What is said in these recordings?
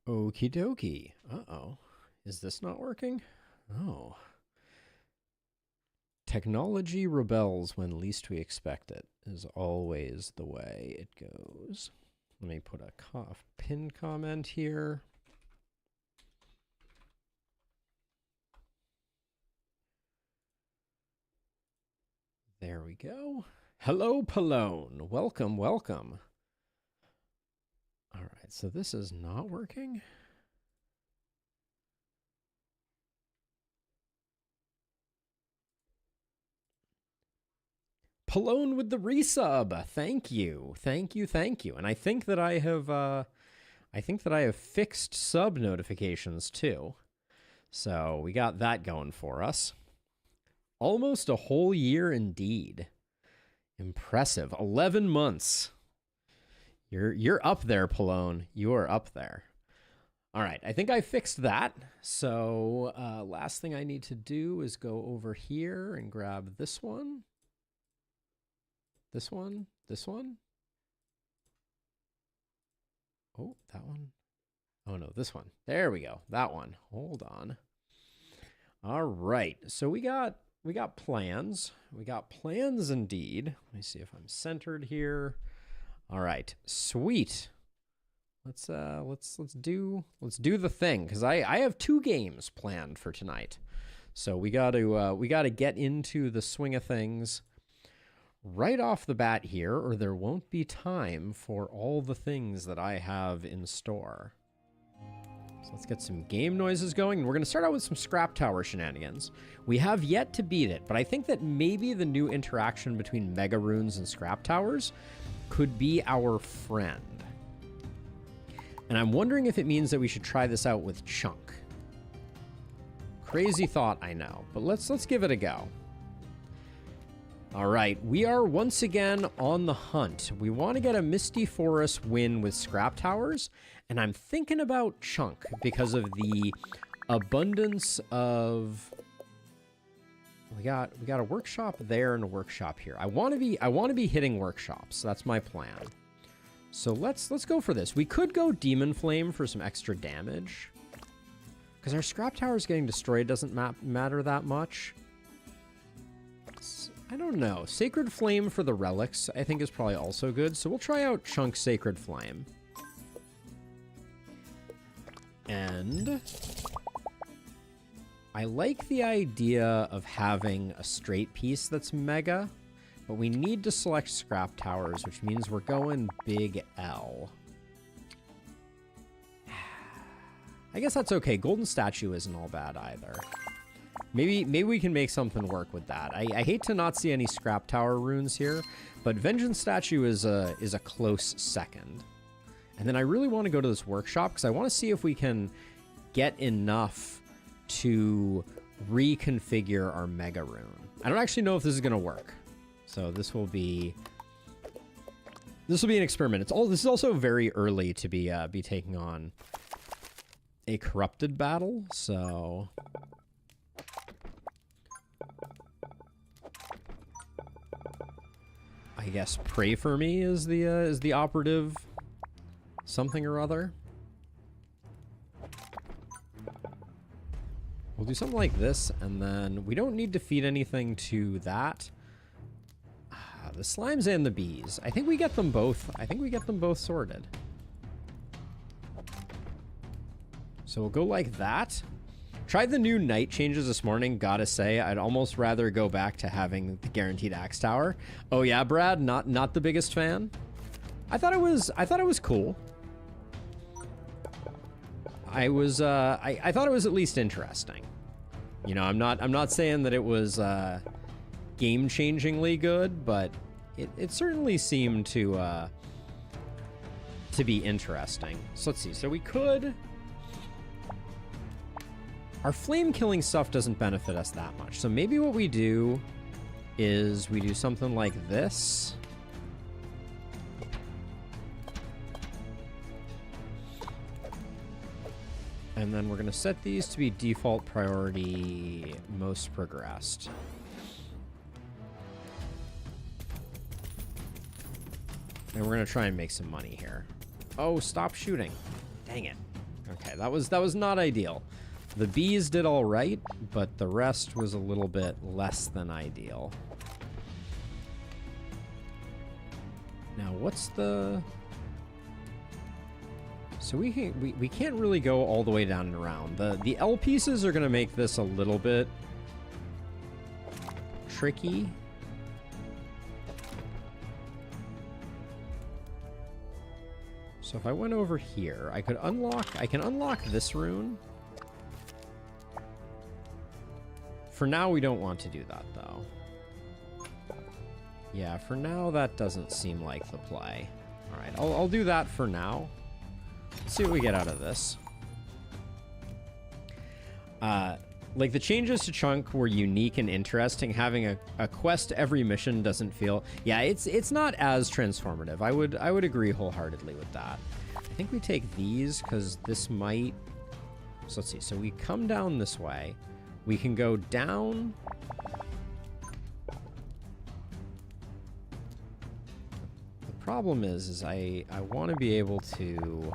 Okie dokie. Uh-oh. Is this not working? Oh. Technology rebels when least we expect it, is always the way it goes. Let me put a pinned comment here. There we go. Hello, Pallone. Welcome, welcome. All right, so this is not working. Pallone with the resub. Thank you, thank you, thank you. And I think that I have fixed sub notifications too. So we got that going for us. Almost a whole year indeed. Impressive. 11 months. You're up there, Pallone. You are up there. All right, I think I fixed that. So last thing I need to do is go over here and grab this one. This one. This one. Oh, that one. Oh no, this one. There we go. That one. Hold on. All right. So we got plans. We got plans indeed. Let me see if I'm centered here. All right. Sweet. Let's do the thing, because I have 2 games planned for tonight. So we got to get into the swing of things right off the bat here, or there won't be time for all the things that I have in store. So let's get some game noises going. And we're going to start out with some Scrap Tower shenanigans. We have yet to beat it, but I think that maybe the new interaction between Mega Runes and Scrap Towers could be our friend. And I'm wondering if it means that we should try this out with Chunk. Crazy thought, I know, but let's give it a go. All right, we are once again on the hunt. We want to get a Misty Forest win with Scrap Towers, and I'm thinking about Chunk because of the abundance of... We got a workshop there and a workshop here. I want to be hitting workshops. That's my plan. So let's go for this. We could go Demon Flame for some extra damage, because our Scrap Towers getting destroyed doesn't matter that much. I don't know. Sacred Flame for the relics, I think, is probably also good. So we'll try out Chunk Sacred Flame. And I like the idea of having a straight piece that's mega, but we need to select Scrap Towers, which means we're going big L. I guess that's okay. Golden Statue isn't all bad either. Maybe we can make something work with that. I hate to not see any Scrap Tower runes here, but Vengeance Statue is a close second. And then I really want to go to this workshop because I want to see if we can get enough to reconfigure our Mega Rune. I don't actually know if this is going to work. So this will be an experiment. This is also very early to be taking on a corrupted battle, so I guess pray for me is the operative something or other. We'll do something like this, and then we don't need to feed anything to that. The slimes and the bees. I think we get them both. I think we get them both sorted. So we'll go like that. Tried the new night changes this morning. Gotta say, I'd almost rather go back to having the guaranteed axe tower. Oh yeah, Brad, not the biggest fan. I thought it was cool. I thought it was at least interesting. You know, I'm not saying that it was game-changingly good, but it certainly seemed to be interesting. So let's see. So we could... Our flame-killing stuff doesn't benefit us that much. So maybe what we do is we do something like this. And then we're going to set these to be default priority most progressed. And we're going to try and make some money here. Oh, stop shooting. Dang it. Okay, that was not ideal. The bees did all right, but the rest was a little bit less than ideal. Now, what's the... So we can't really go all the way down and around. The L pieces are going to make this a little bit tricky. So if I went over here, I can unlock this rune. For now, we don't want to do that, though. Yeah, for now, that doesn't seem like the play. All right, I'll do that for now. Let's see what we get out of this. Like, the changes to Chunk were unique and interesting. Having a quest every mission doesn't feel... Yeah, it's not as transformative. I would agree wholeheartedly with that. I think we take these, because this might... So let's see. So we come down this way. We can go down... The problem is I want to be able to...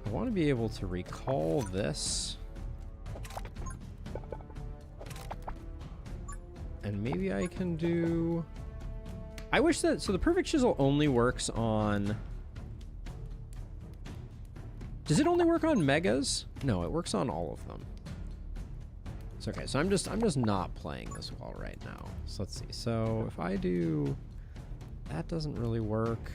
I want to be able to recall this. And maybe I can do... I wish that... So the Perfect Chisel only works on... Does it only work on Megas? No, it works on all of them. It's okay. So I'm just not playing this well right now. So let's see. So if I do... That doesn't really work.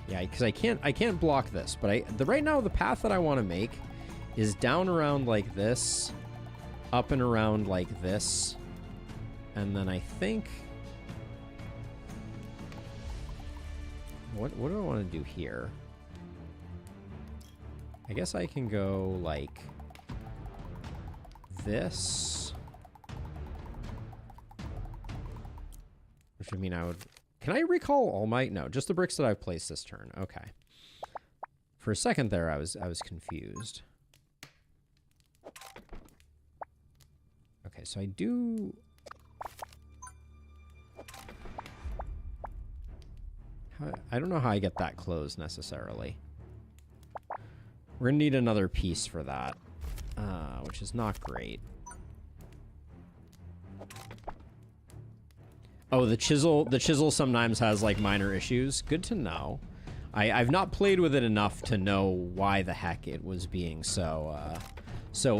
Yeah, because I can't block this, but right now the path that I want to make is down around like this, up and around like this, and then I think what do I want to do here? I guess I can go like this, which would mean I would. Can I recall All Might? No, just the bricks that I've placed this turn. Okay. For a second there, I was confused. Okay, so I do... I don't know how I get that closed necessarily. We're gonna need another piece for that, which is not great. Oh, the chisel sometimes has like minor issues. Good to know. I've not played with it enough to know why the heck it was being so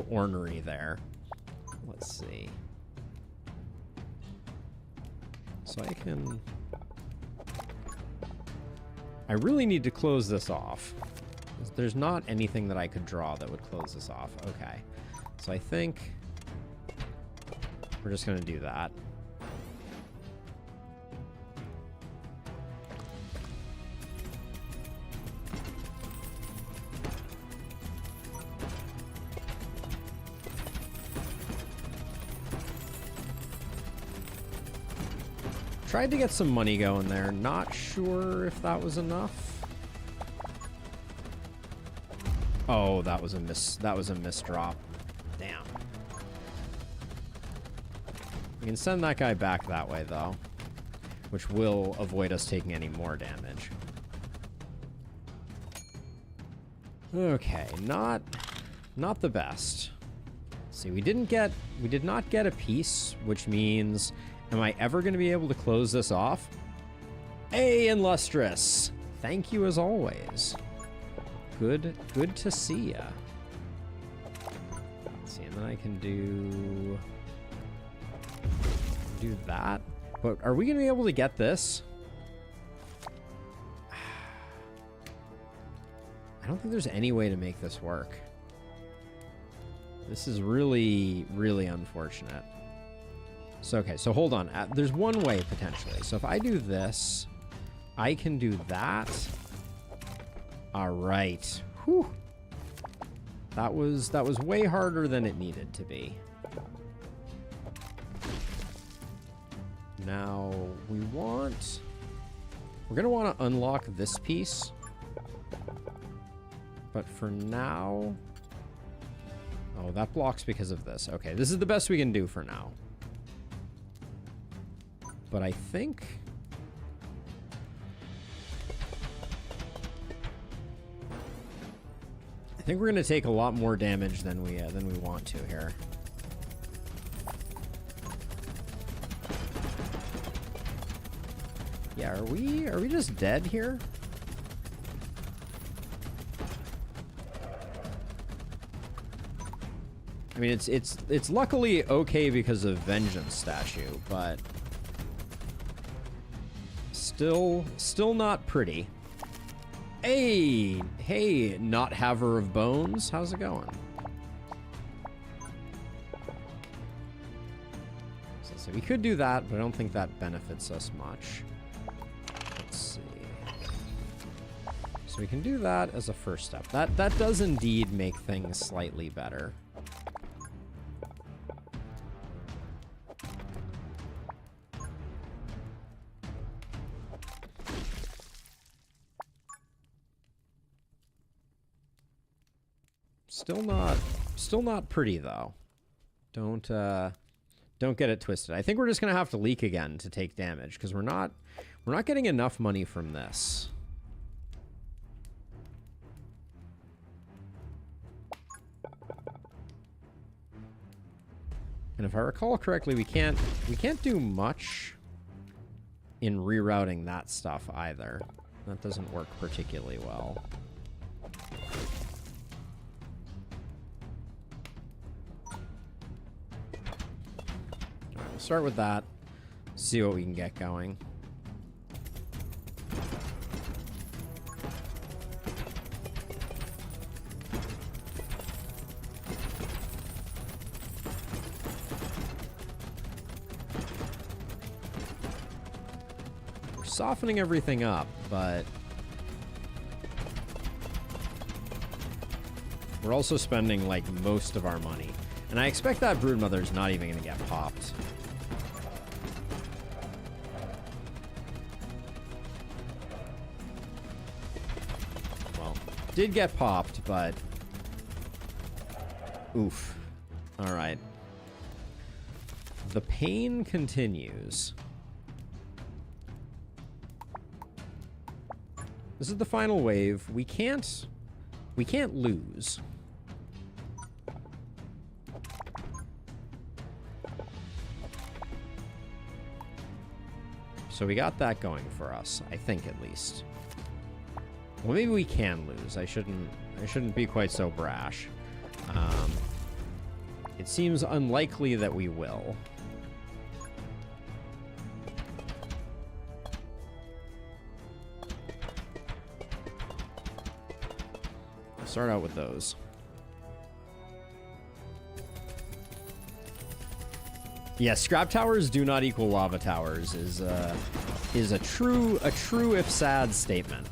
ornery there. Let's see. So I really need to close this off. There's not anything that I could draw that would close this off. Okay. So I think we're just gonna do that. Tried to get some money going there. Not sure if that was enough. Oh, that was a miss drop. Damn. We can send that guy back that way though, which will avoid us taking any more damage. Okay, not the best. Let's see, we did not get a piece, which means, am I ever going to be able to close this off? Hey, Illustrious! Thank you as always. Good to see ya. Let's see, and then I can do that. But are we going to be able to get this? I don't think there's any way to make this work. This is really, really unfortunate. So, okay, so hold on. There's one way, potentially. So if I do this, I can do that. All right. Whew. That was way harder than it needed to be. Now, we're going to want to unlock this piece. But for now... Oh, that blocks because of this. Okay, this is the best we can do for now. but I think... I think we're going to take a lot more damage than we want to here. Yeah, are we just dead here? I mean, it's luckily okay because of Vengeance statue, but still not pretty. Hey, not haver of bones. How's it going? So we could do that, but I don't think that benefits us much. Let's see. So we can do that as a first step. That does indeed make things slightly better. Still not pretty though. Don't get it twisted. I think we're just gonna have to leak again to take damage because we're not getting enough money from this. And if I recall correctly, we can't do much in rerouting that stuff either. That doesn't work particularly well. Start with that, see what we can get going. We're softening everything up, but we're also spending like most of our money. And I expect that Broodmother's not even going to get popped. Did get popped, but oof. All right. The pain continues. This is the final wave. We can't lose. So we got that going for us, I think at least. Well, maybe we can lose. I shouldn't be quite so brash. It seems unlikely that we will. I'll start out with those. Yeah, scrap towers do not equal lava towers is a true if sad statement.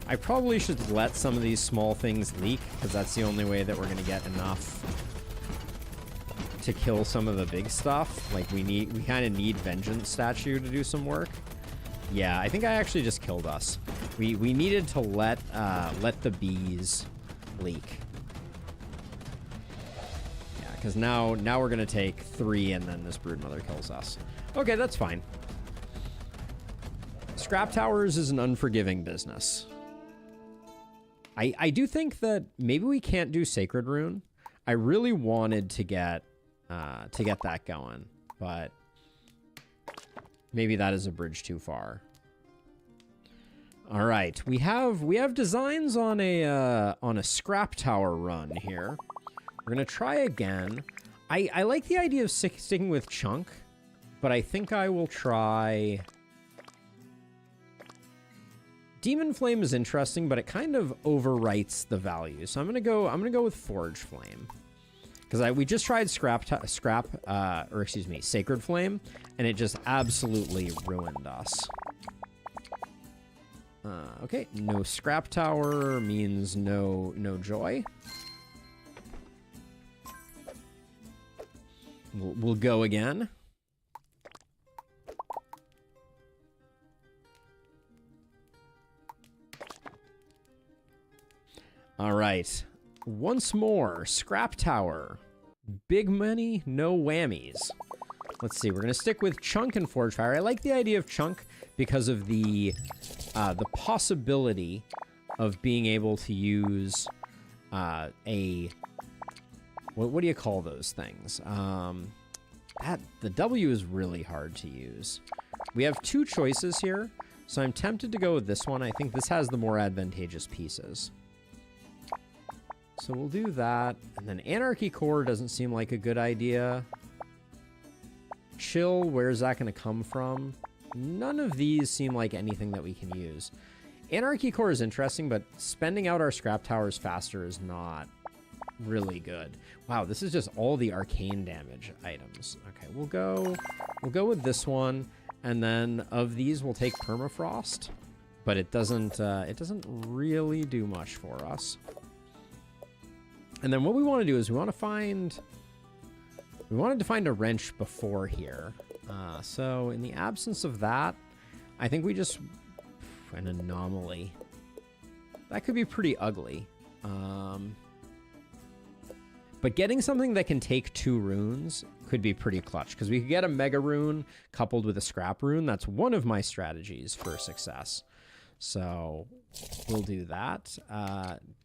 I probably should let some of these small things leak, because that's the only way that we're going to get enough to kill some of the big stuff. Like, we kind of need Vengeance statue to do some work. Yeah, I think I actually just killed us. We needed to let the bees leak. Yeah, because now we're going to take 3, and then this Broodmother kills us. Okay, that's fine. Scrap towers is an unforgiving business. I do think that maybe we can't do Sacred Rune. I really wanted to get that going, but maybe that is a bridge too far. All right, we have designs on a scrap tower run here. We're gonna try again. I like the idea of sticking with chunk, but I think I will try. Demon Flame is interesting, but it kind of overwrites the value. So I'm gonna go with Forge Flame, because we just tried Sacred Flame, and it just absolutely ruined us. Okay, no Scrap Tower means no joy. We'll go again. All right, once more, Scrap Tower. Big money, no whammies. Let's see, we're going to stick with Chunk and Forge Fire. I like the idea of Chunk because of the possibility of being able to use what do you call those things? The W is really hard to use. We have two choices here, so I'm tempted to go with this one. I think this has the more advantageous pieces. So we'll do that. And then Anarchy Core doesn't seem like a good idea. Chill, where's that going to come from? None of these seem like anything that we can use. Anarchy Core is interesting, but spending out our scrap towers faster is not really good. Wow, this is just all the arcane damage items. Okay, we'll go with this one, and then of these we'll take Permafrost, but it doesn't really do much for us. And then what we want to do is we wanted to find a wrench before here. So in the absence of that, I think we just an anomaly. That could be pretty ugly. But getting something that can take 2 runes could be pretty clutch, because we could get a mega rune coupled with a scrap rune. That's one of my strategies for success. So we'll do that.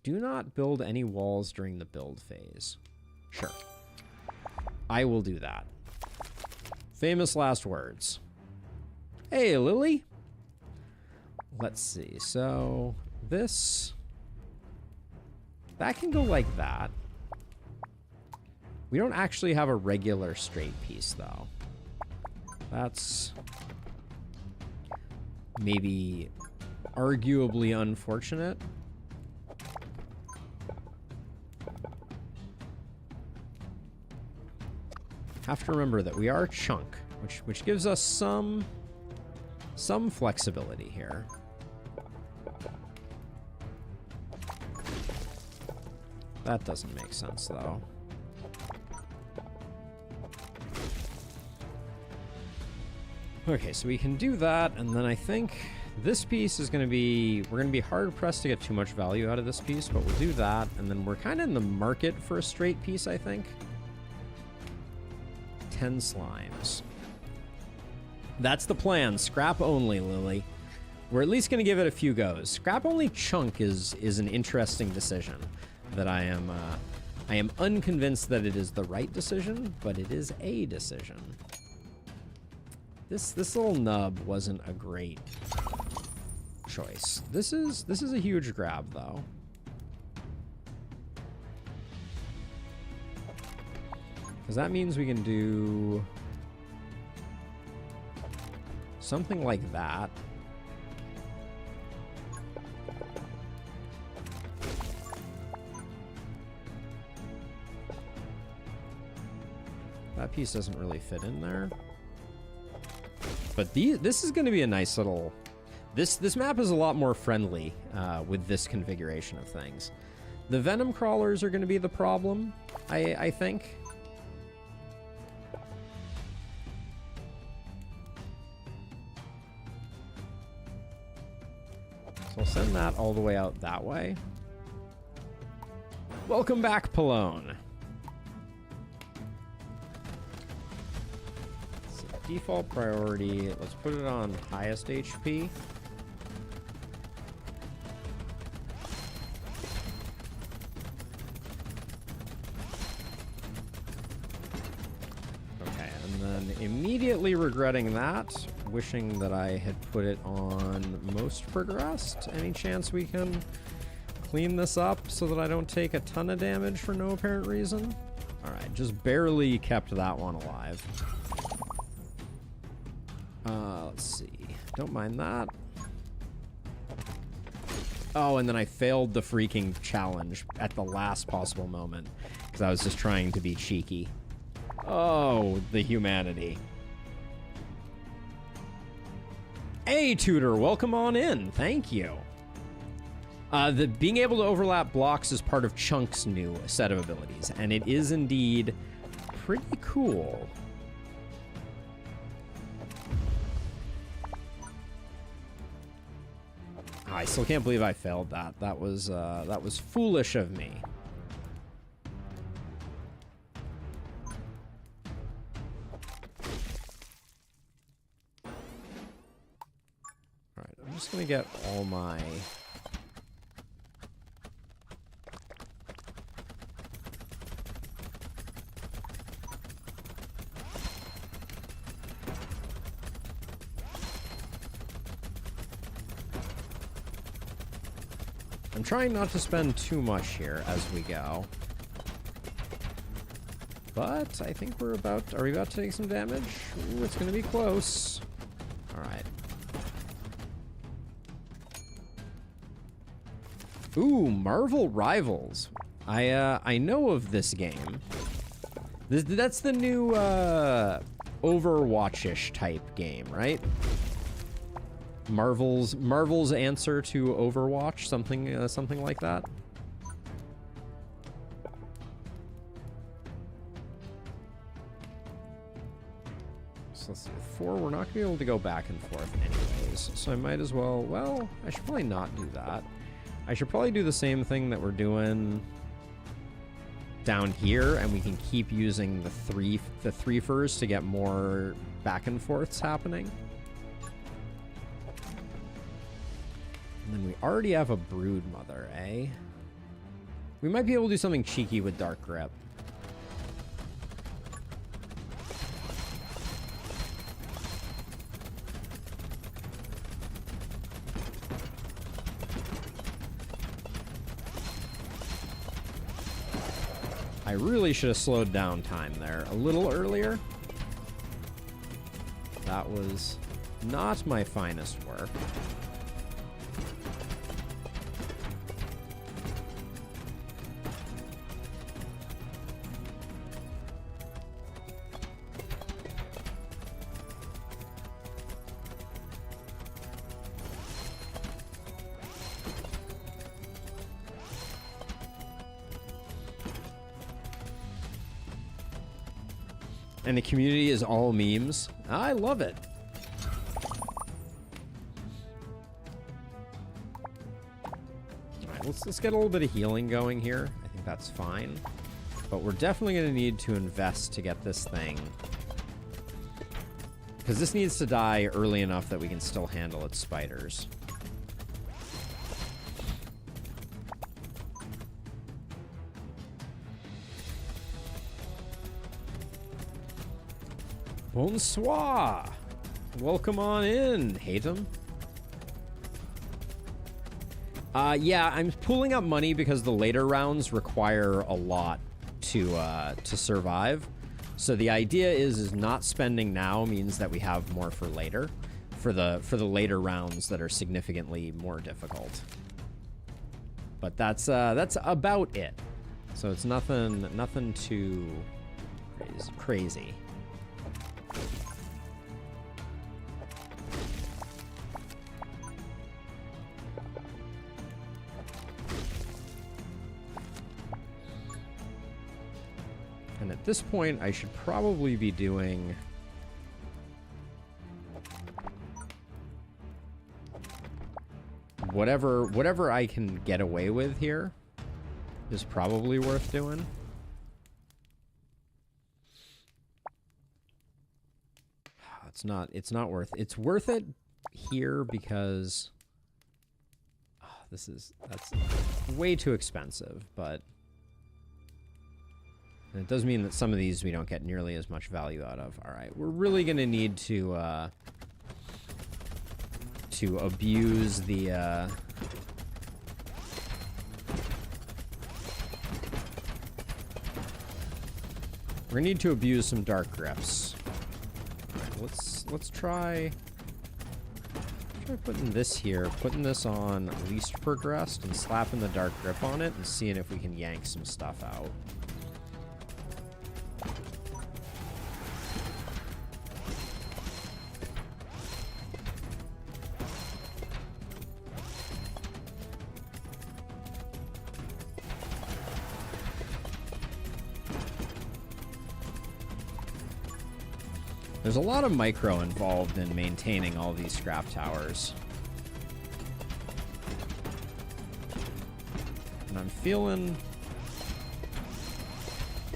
Do not build any walls during the build phase. Sure. I will do that. Famous last words. Hey, Lily. Let's see. So that can go like that. We don't actually have a regular straight piece, though. That's maybe arguably unfortunate. Have to remember that we are Chunk, which gives us some flexibility here. That doesn't make sense, though. Okay, so we can do that, and then I think this piece is going to be... We're going to be hard-pressed to get too much value out of this piece, but we'll do that, and then we're kind of in the market for a straight piece, I think. 10 slimes. That's the plan. Scrap only, Lily. We're at least going to give it a few goes. Scrap only Chunk is an interesting decision that I am unconvinced that it is the right decision, but it is a decision. This little nub wasn't a great choice. This is a huge grab, though. Because that means we can do something like that. That piece doesn't really fit in there. But this is going to be a nice little... This map is a lot more friendly with this configuration of things. The Venom Crawlers are going to be the problem, I think. So I'll send that all the way out that way. Welcome back, Pallone. Default priority, let's put it on highest HP. Okay, and then immediately regretting that, wishing that I had put it on most progressed. Any chance we can clean this up so that I don't take a ton of damage for no apparent reason? Alright, just barely kept that one alive. Let's see. Don't mind that. Oh, and then I failed the freaking challenge at the last possible moment because I was just trying to be cheeky. Oh, the humanity. Hey, Tutor, welcome on in. Thank you. The being able to overlap blocks is part of Chunk's new set of abilities, and it is indeed pretty cool. I still can't believe I failed that. That was foolish of me. just gonna get all my... I'm trying not to spend too much here as we go. But I think we're about... Are we about to take some damage? Ooh, it's gonna be close. Alright. Ooh, Marvel Rivals. I know of this game. That's the new Overwatch-ish type game, right? Marvel's answer to Overwatch, something like that. So let's see, with 4, we're not gonna be able to go back and forth anyways. So I might as well, well, I should probably not do that. I should probably do the same thing that we're doing down here, and we can keep using the threefers to get more back and forths happening. And then we already have a Brood Mother, eh? We might be able to do something cheeky with Dark Grip. I really should have slowed down time there a little earlier. That was not my finest work. And the community is all memes. I love it. Alright, let's get a little bit of healing going here. I think that's fine. But we're definitely going to need to invest to get this thing. Because this needs to die early enough that we can still handle its spiders. Bonsoir! Welcome on in, Hatem. Yeah, I'm pulling up money because the later rounds require a lot to survive. So the idea is not spending now means that we have more for later, for the later rounds that are significantly more difficult. But that's about it. So it's nothing too crazy. And at this point, I should probably be doing whatever I can get away with here is probably worth doing. It's not worth. It's worth it here because that's way too expensive, but and it does mean that some of these we don't get nearly as much value out of. All right, we're really gonna need to abuse the we're gonna need to abuse some dark grips. All right, let's try putting this here, putting this on least progressed, and slapping the dark grip on it, and seeing if we can yank some stuff out. There's a lot of micro involved in maintaining all these scrap towers. And I'm feeling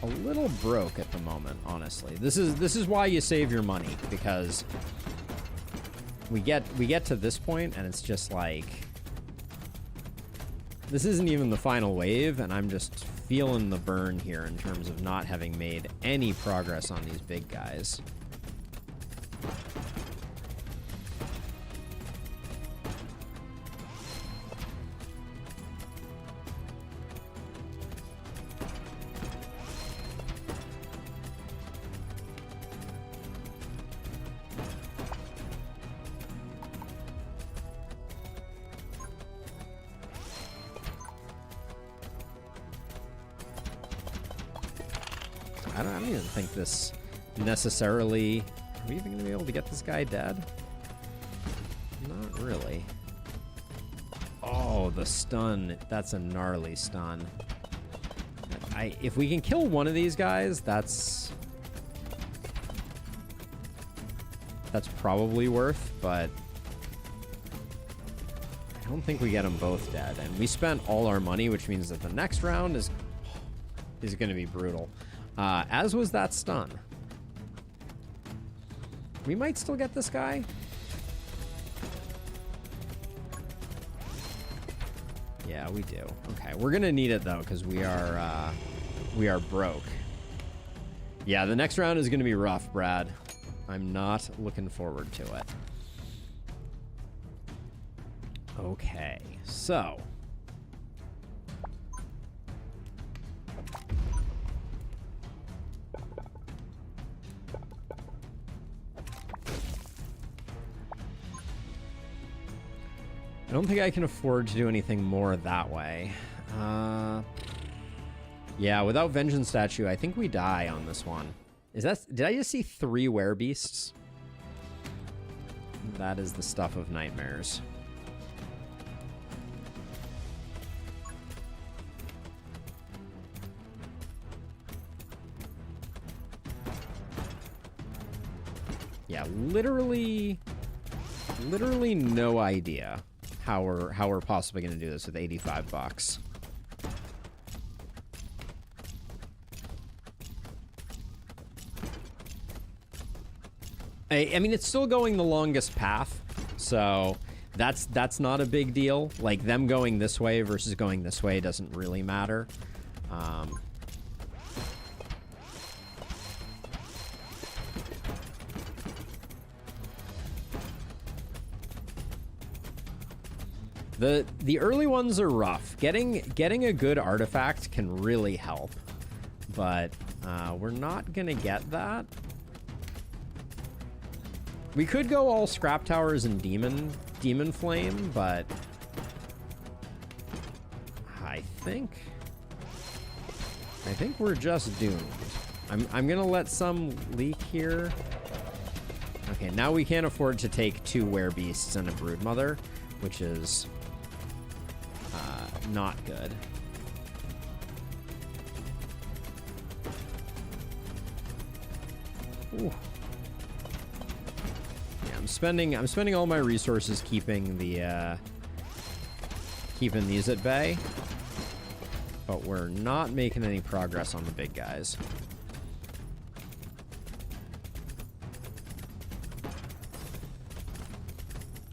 a little broke at the moment, honestly. This is why you save your money, because we get to this point and it's just like, this isn't even the final wave, and I'm just feeling the burn here in terms of not having made any progress on these big guys. I don't even think this necessarily... Are we even going to be able to get this guy dead? Not really. Oh, the stun. That's a gnarly stun. If we can kill one of these guys, that's probably worth, but I don't think we get them both dead. And we spent all our money, which means that the next round is going to be brutal. As was that stun. We might still get this guy. Yeah, we do. Okay, we're gonna need it though, because we are broke. Yeah, the next round is gonna be rough, Brad. I'm not looking forward to it. Okay, so I don't think I can afford to do anything more that way. Yeah, without Vengeance Statue, I think we die on this one. Did I just see 3 werebeasts? That is the stuff of nightmares. Yeah, literally no idea how we're possibly going to do this with 85 bucks. I mean, it's still going the longest path, so that's not a big deal. Like, them going this way versus going this way doesn't really matter. The early ones are rough. Getting a good artifact can really help, but we're not gonna get that. We could go all Scrap Towers and Demon Flame, but I think we're just doomed. I'm gonna let some leak here. Okay, now we can't afford to take 2 werebeasts and a Broodmother, which is not good. Ooh. Yeah, I'm spending all my resources keeping the keeping these at bay, but we're not making any progress on the big guys.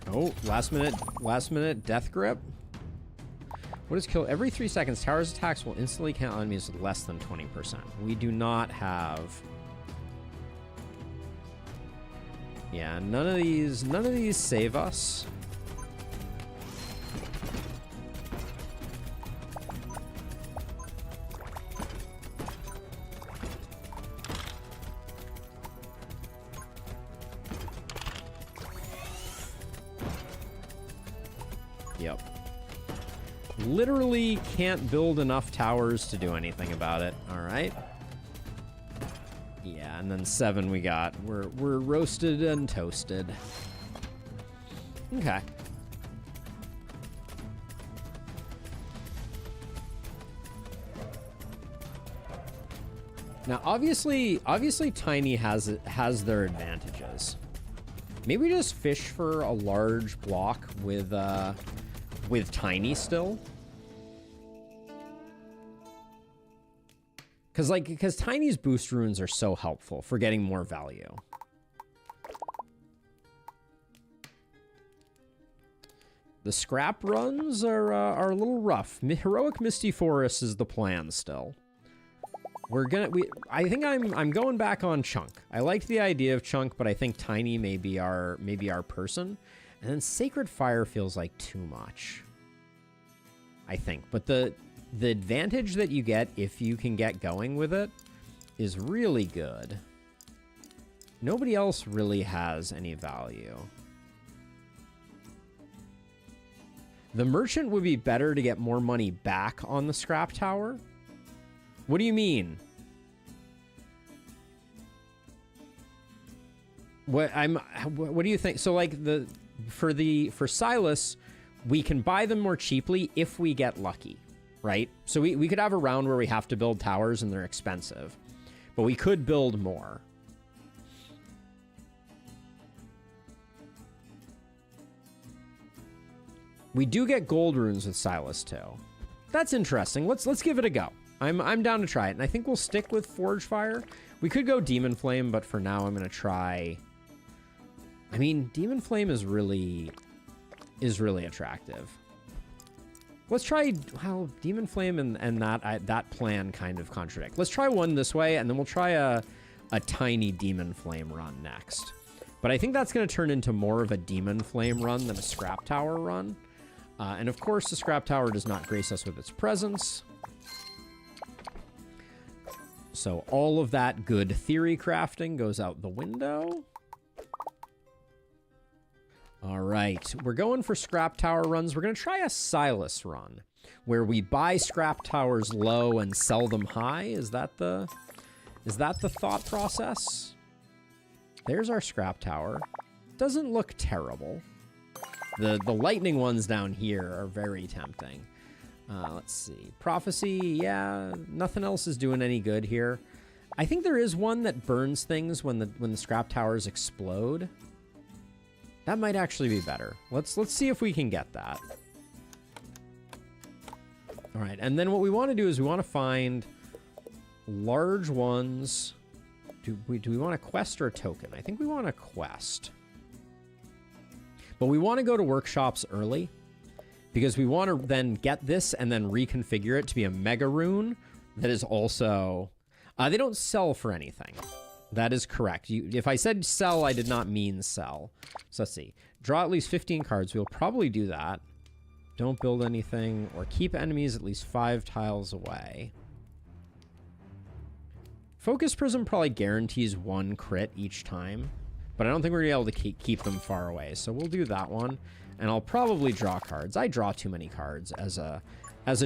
Oh, last minute death grip. What is kill? Every 3 seconds, Tower's attacks will instantly count on enemies with less than 20%. We do not have... Yeah, none of these save us. Yep. Literally can't build enough towers to do anything about it. All right. Yeah, and then 7 we got. We're roasted and toasted. Okay. Now, obviously Tiny has their advantages. Maybe just fish for a large block with Tiny still. Because Tiny's boost runes are so helpful for getting more value. The scrap runs are a little rough. Heroic Misty Forest is the plan still. I think I'm going back on Chunk. I liked the idea of Chunk, but I think Tiny may be our person. And then Sacred Fire feels like too much, I think. But the advantage that you get if you can get going with it is really good. Nobody else really has any value. The merchant would be better to get more money back on the scrap tower. What do you mean? What do you think? So like for Silas, we can buy them more cheaply if we get lucky, right? So we could have a round where we have to build towers and they're expensive, but we could build more. We do get gold runes with Silas too. That's interesting. Let's give it a go. I'm down to try it, and I think we'll stick with Forge Fire. We could go Demon Flame, but for now I'm gonna try. I mean, Demon Flame is really attractive. Let's try. Well, Demon Flame and that plan kind of contradict. Let's try one this way, and then we'll try a tiny Demon Flame run next. But I think that's gonna turn into more of a Demon Flame run than a Scrap Tower run. And of course, the Scrap Tower does not grace us with its presence. So all of that good theory crafting goes out the window. All right, we're going for Scrap Tower runs. We're going to try a Silas run, where we buy Scrap Towers low and sell them high. Is that the thought process? There's our Scrap Tower. Doesn't look terrible. The lightning ones down here are very tempting. Let's see. Prophecy, yeah, nothing else is doing any good here. I think there is one that burns things when the scrap towers explode. That might actually be better. Let's see if we can get that. All right, and then what we want to do is we want to find large ones. Do we want a quest or a token? I think we want a quest. But we want to go to workshops early, because we want to then get this and then reconfigure it to be a mega rune that is also... they don't sell for anything. That is correct. If I said sell, I did not mean sell. So let's see. Draw at least 15 cards. We'll probably do that. Don't build anything, or keep enemies at least 5 tiles away. Focus Prism probably guarantees 1 crit each time, but I don't think we're going to be able to keep them far away. So we'll do that one. And I'll probably draw cards. I draw too many cards as a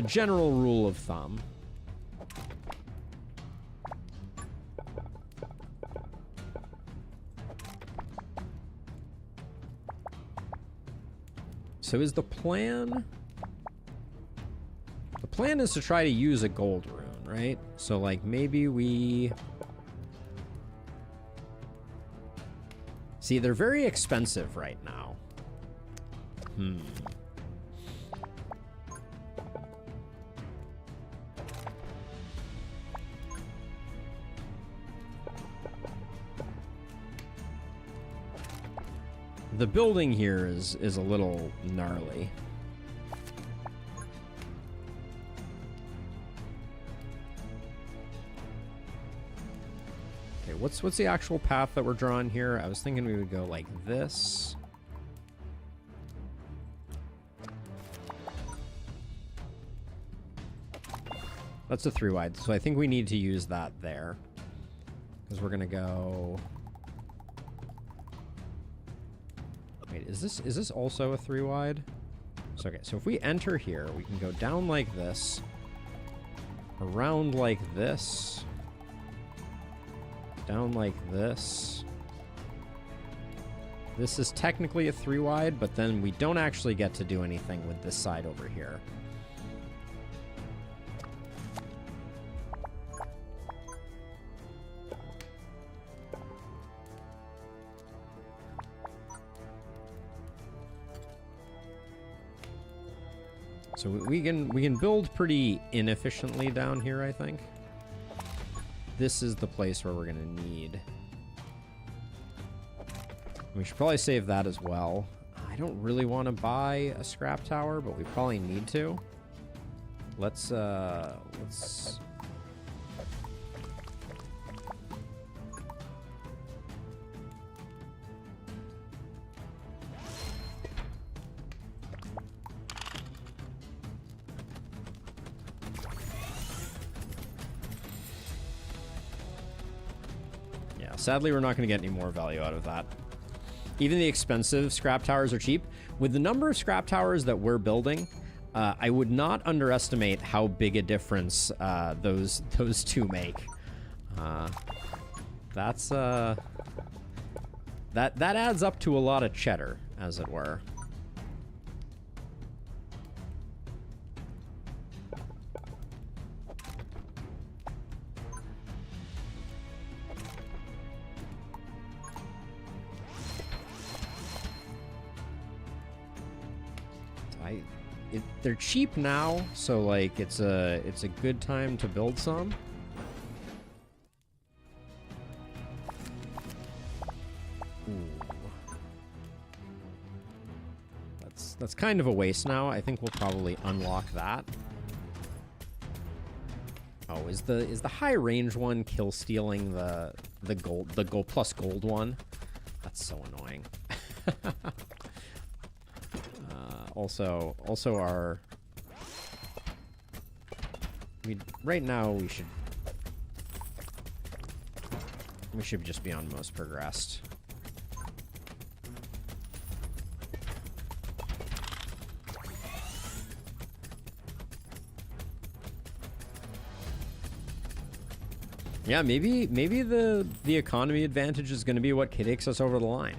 general rule of thumb. So is the plan... The plan is to try to use a gold rune, right? So like maybe we... See, they're very expensive right now. The building here is a little gnarly. Okay, what's the actual path that we're drawing here? I was thinking we would go like this. That's a 3-wide, so I think we need to use that there. Because we're gonna go... Wait, is this also a 3-wide? So, okay, so if we enter here, we can go down like this, around like this, down like this. This is technically a 3-wide, but then we don't actually get to do anything with this side over here. So we can build pretty inefficiently down here, I think. This is the place where we're going to need... We should probably save that as well. I I don't really want to buy a scrap tower, but we probably need to. Let's yeah, sadly we're not going to get any more value out of that. Even the expensive scrap towers are cheap. With the number of scrap towers that we're building, I would not underestimate how big a difference those two make. That's that adds up to a lot of cheddar, as it were. They're cheap now, so like it's a good time to build some. Ooh. That's kind of a waste now. I think we'll probably unlock that. Oh, is the high range one kill stealing the gold plus gold one? That's so annoying. Also our... right now we should just be on most progressed. Yeah, maybe the economy advantage is going to be what takes us over the line.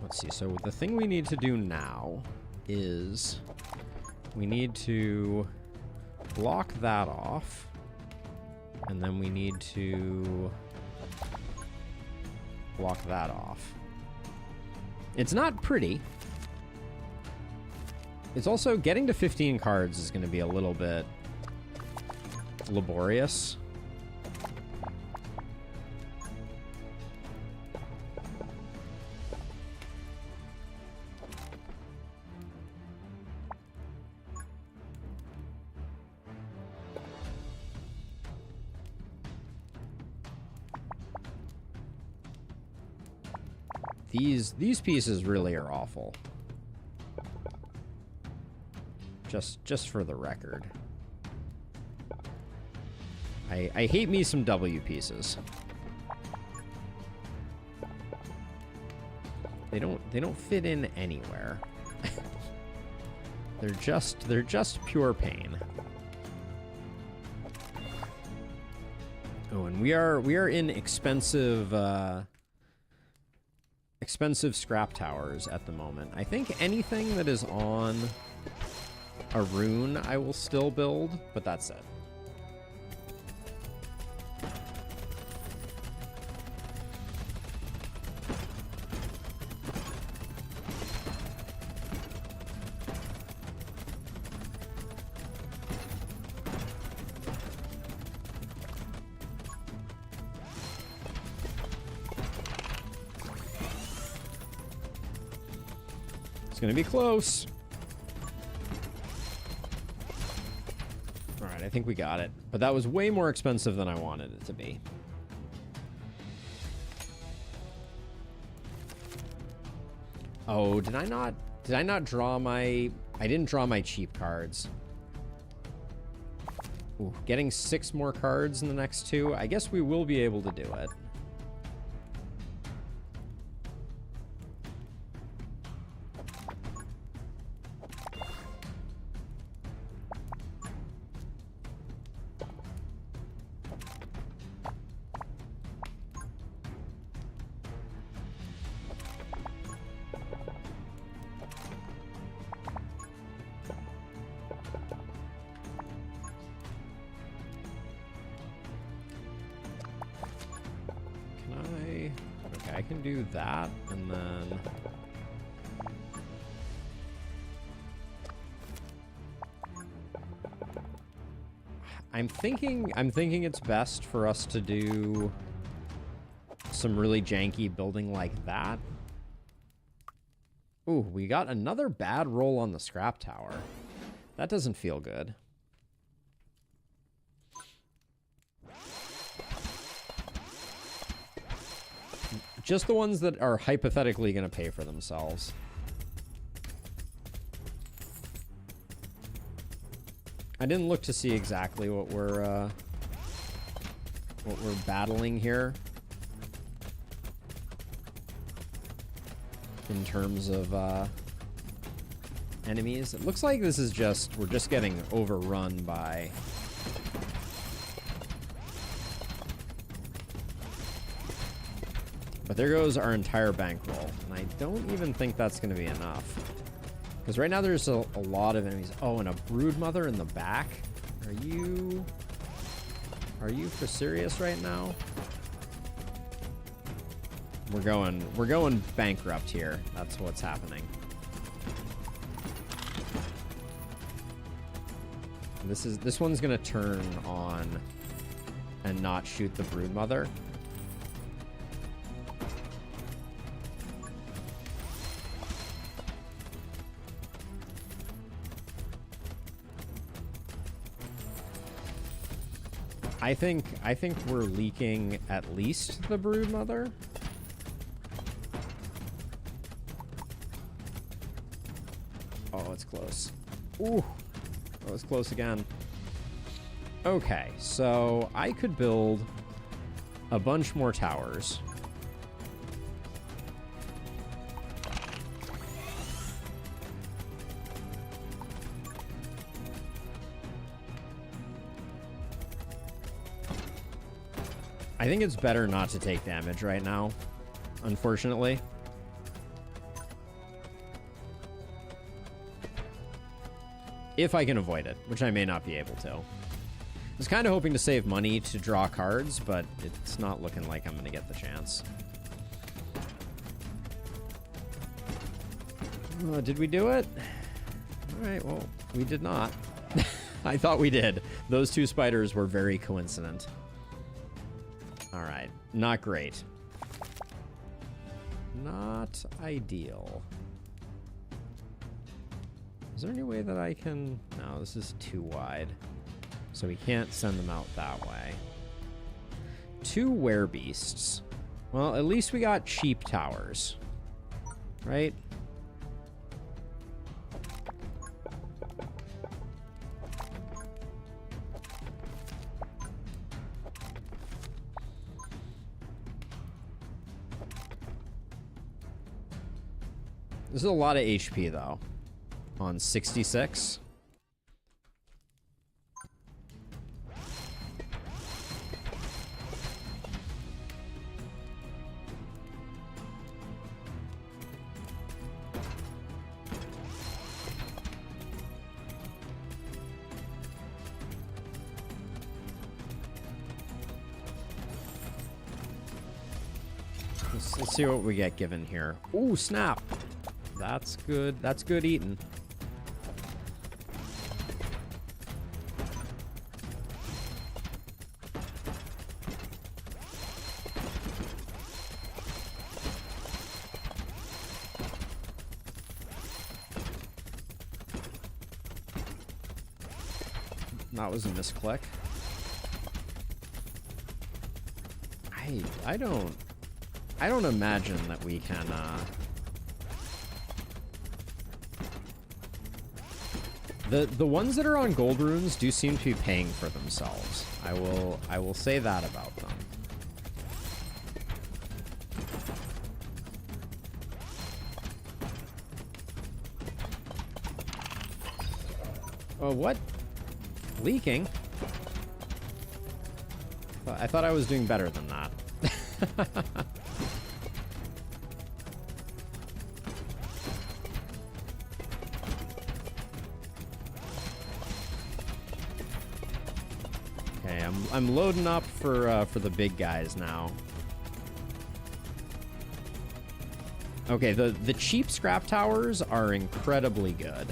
Let's see, so the thing we need to do now is we need to block that off, and then we need to block that off. It's not pretty. It's also getting to 15 cards is going to be a little bit laborious. These pieces really are awful. Just for the record. I hate me some W pieces. They don't fit in anywhere. They're just pure pain. Oh, and we are in expensive scrap towers at the moment. I think anything that is on a rune I will still build, but that's it. It's gonna be close. All right, I think we got it. But that was way more expensive than I wanted it to be. Oh, did I not draw my... I didn't draw my cheap cards. Ooh, getting 6 more cards in the next 2. I guess we will be able to do it. I can do that, and then... I'm thinking it's best for us to do some really janky building like that. Ooh, we got another bad roll on the scrap tower. That doesn't feel good. Just the ones that are hypothetically going to pay for themselves. I didn't look to see exactly what we're battling here in terms of enemies. It looks like this is just, we're just getting overrun by but there goes our entire bankroll, and I don't even think that's going to be enough. Because right now there's a lot of enemies. Oh, and a broodmother in the back. Are you for serious right now? We're going bankrupt here. That's what's happening. This one's gonna turn on and not shoot the broodmother. I think we're leaking at least the broodmother. Oh, it's close. Ooh, that was close again. Okay, so I could build a bunch more towers. I think it's better not to take damage right now, unfortunately. If I can avoid it, which I may not be able to. I was kind of hoping to save money to draw cards, but it's not looking like I'm going to get the chance. Did we do it? All right, well, we did not. I thought we did. Those two spiders were very coincident. All right, not great. Not ideal. Is there any way that I can... No, this is too wide. So we can't send them out that way. 2 werebeasts. Well, at least we got cheap towers. Right? This is a lot of HP, though. On 66. Let's see what we get given here. Ooh, snap! That's good. That's good eating. That was a misclick. I don't imagine that we can The ones that are on gold runes do seem to be paying for themselves. I will say that about them. Oh, what? Leaking? I thought I was doing better than that. Okay, I'm loading up for the big guys now. Okay, the cheap scrap towers are incredibly good.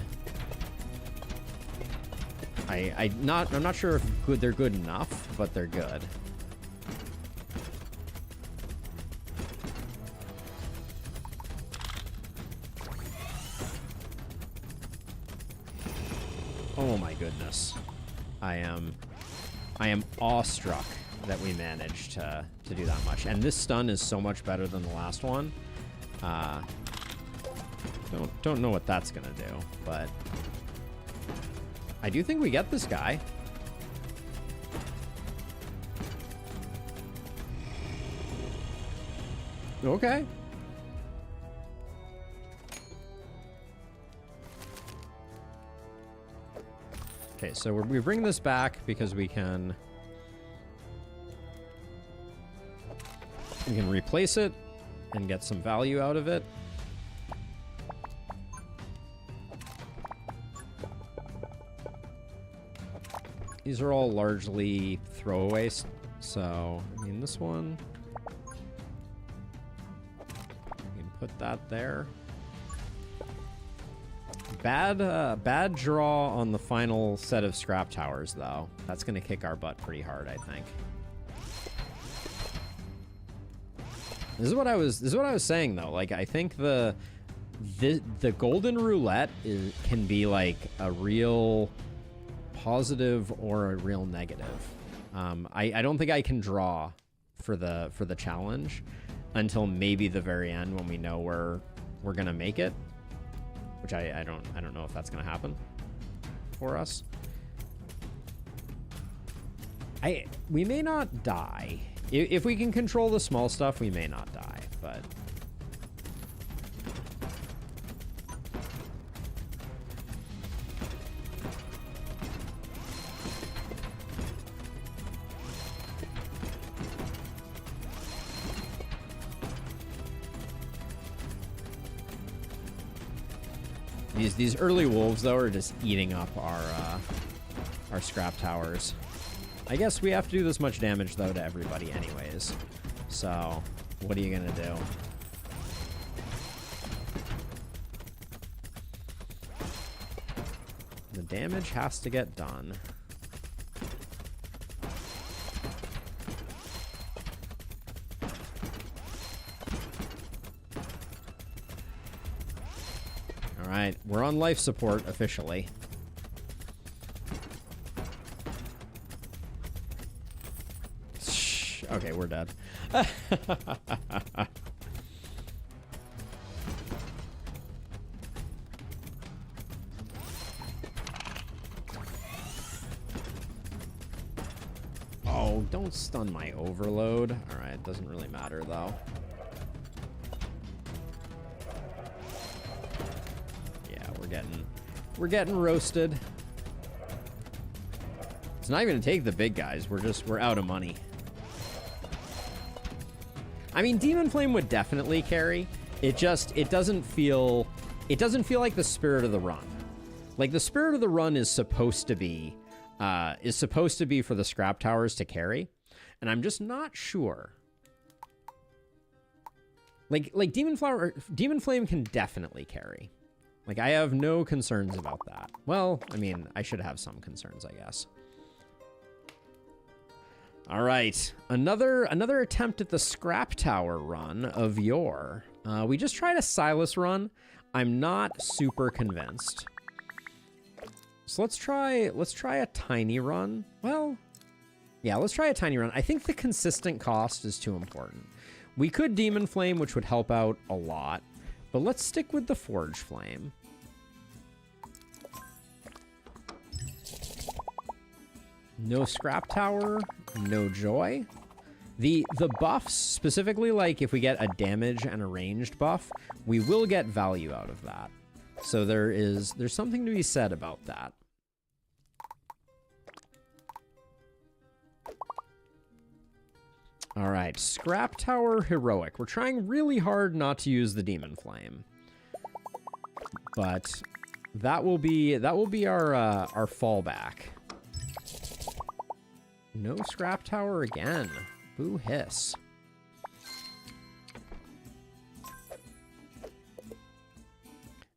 I'm not sure if they're good enough, but they're good. Oh my goodness. I am awestruck that we managed to do that much. And this stun is so much better than the last one. Don't know what that's gonna do, but I do think we get this guy. Okay. Okay, so we bring this back because we can replace it and get some value out of it. These are all largely throwaways, so I mean this one, we can put that there. Bad draw on the final set of scrap towers, though. That's gonna kick our butt pretty hard, I think. This is what I was saying, though. Like, I think the golden roulette can be like a real positive or a real negative. I don't think I can draw for the challenge until maybe the very end when we know we're gonna make it. Which I don't know if that's gonna happen for us. We may not die. If we can control the small stuff, we may not die, but these early wolves, though, are just eating up our scrap towers. I guess we have to do this much damage, though, to everybody anyways. So, what are you gonna do? The damage has to get done. Alright, we're on life support officially. Shh. Okay, we're dead. Oh, don't stun my overload. Alright, doesn't really matter though. We're getting roasted. It's not even gonna take the big guys. We're out of money. I mean, Demon Flame would definitely carry. It doesn't feel like the spirit of the run. Like, the spirit of the run is supposed to be for the scrap towers to carry, and I'm just not sure. Like Demon Flame can definitely carry. Like, I have no concerns about that. Well, I mean, I should have some concerns, I guess. All right, another attempt at the scrap tower run of yore. We just tried a Silas run. I'm not super convinced. So let's try a tiny run. Well, yeah, let's try a tiny run. I think the consistent cost is too important. We could Demon Flame, which would help out a lot. But let's stick with the Forge Flame. No Scrap Tower, no Joy. The buffs, specifically, like if we get a damage and a ranged buff, we will get value out of that. So there's something to be said about that. All right, Scrap Tower Heroic. We're trying really hard not to use the Demon Flame, but that will be our fallback. No Scrap Tower again. Boo hiss.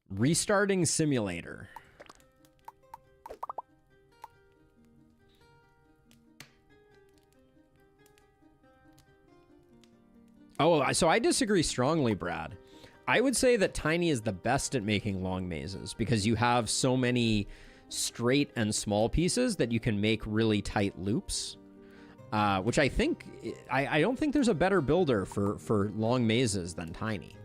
Restarting Simulator. Oh, so I disagree strongly, Brad. I would say that Tiny is the best at making long mazes because you have so many straight and small pieces that you can make really tight loops, which I think, I don't think there's a better builder for long mazes than Tiny.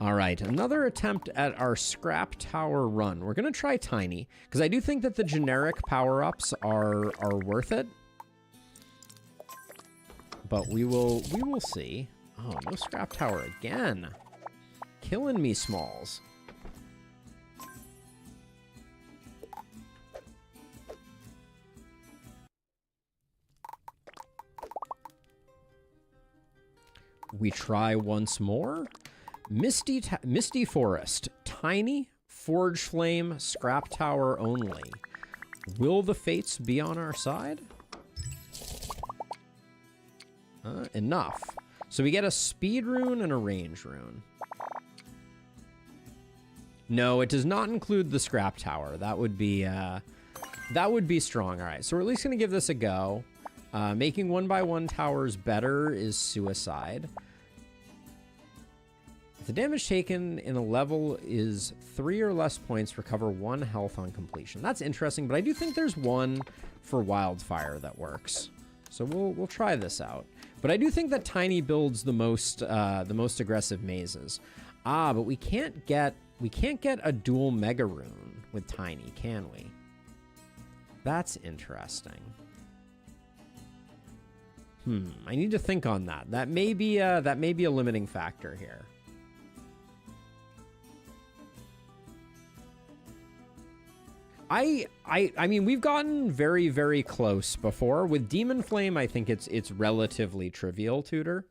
All right, another attempt at our scrap tower run. We're going to try Tiny because I do think that the generic power-ups are worth it. But we will see. Oh, no scrap tower again. Killing me, Smalls. We try once more. Misty Forest. Tiny, Forge Flame, Scrap Tower only. Will the fates be on our side? Enough. So we get a speed rune and a range rune. No, it does not include the scrap tower. That would be strong. All right, so we're at least going to give this a go. Making 1x1 towers better is suicide. If the damage taken in a level is 3 or less points, recover 1 health on completion. That's interesting, but I do think there's one for wildfire that works. So we'll try this out. But I do think that Tiny builds the most aggressive mazes. But we can't get a dual mega rune with Tiny, can we? That's interesting. I need to think on that. That may be a limiting factor here. I mean, we've gotten very, very close before. With Demon Flame, I think it's relatively trivial, Tutor.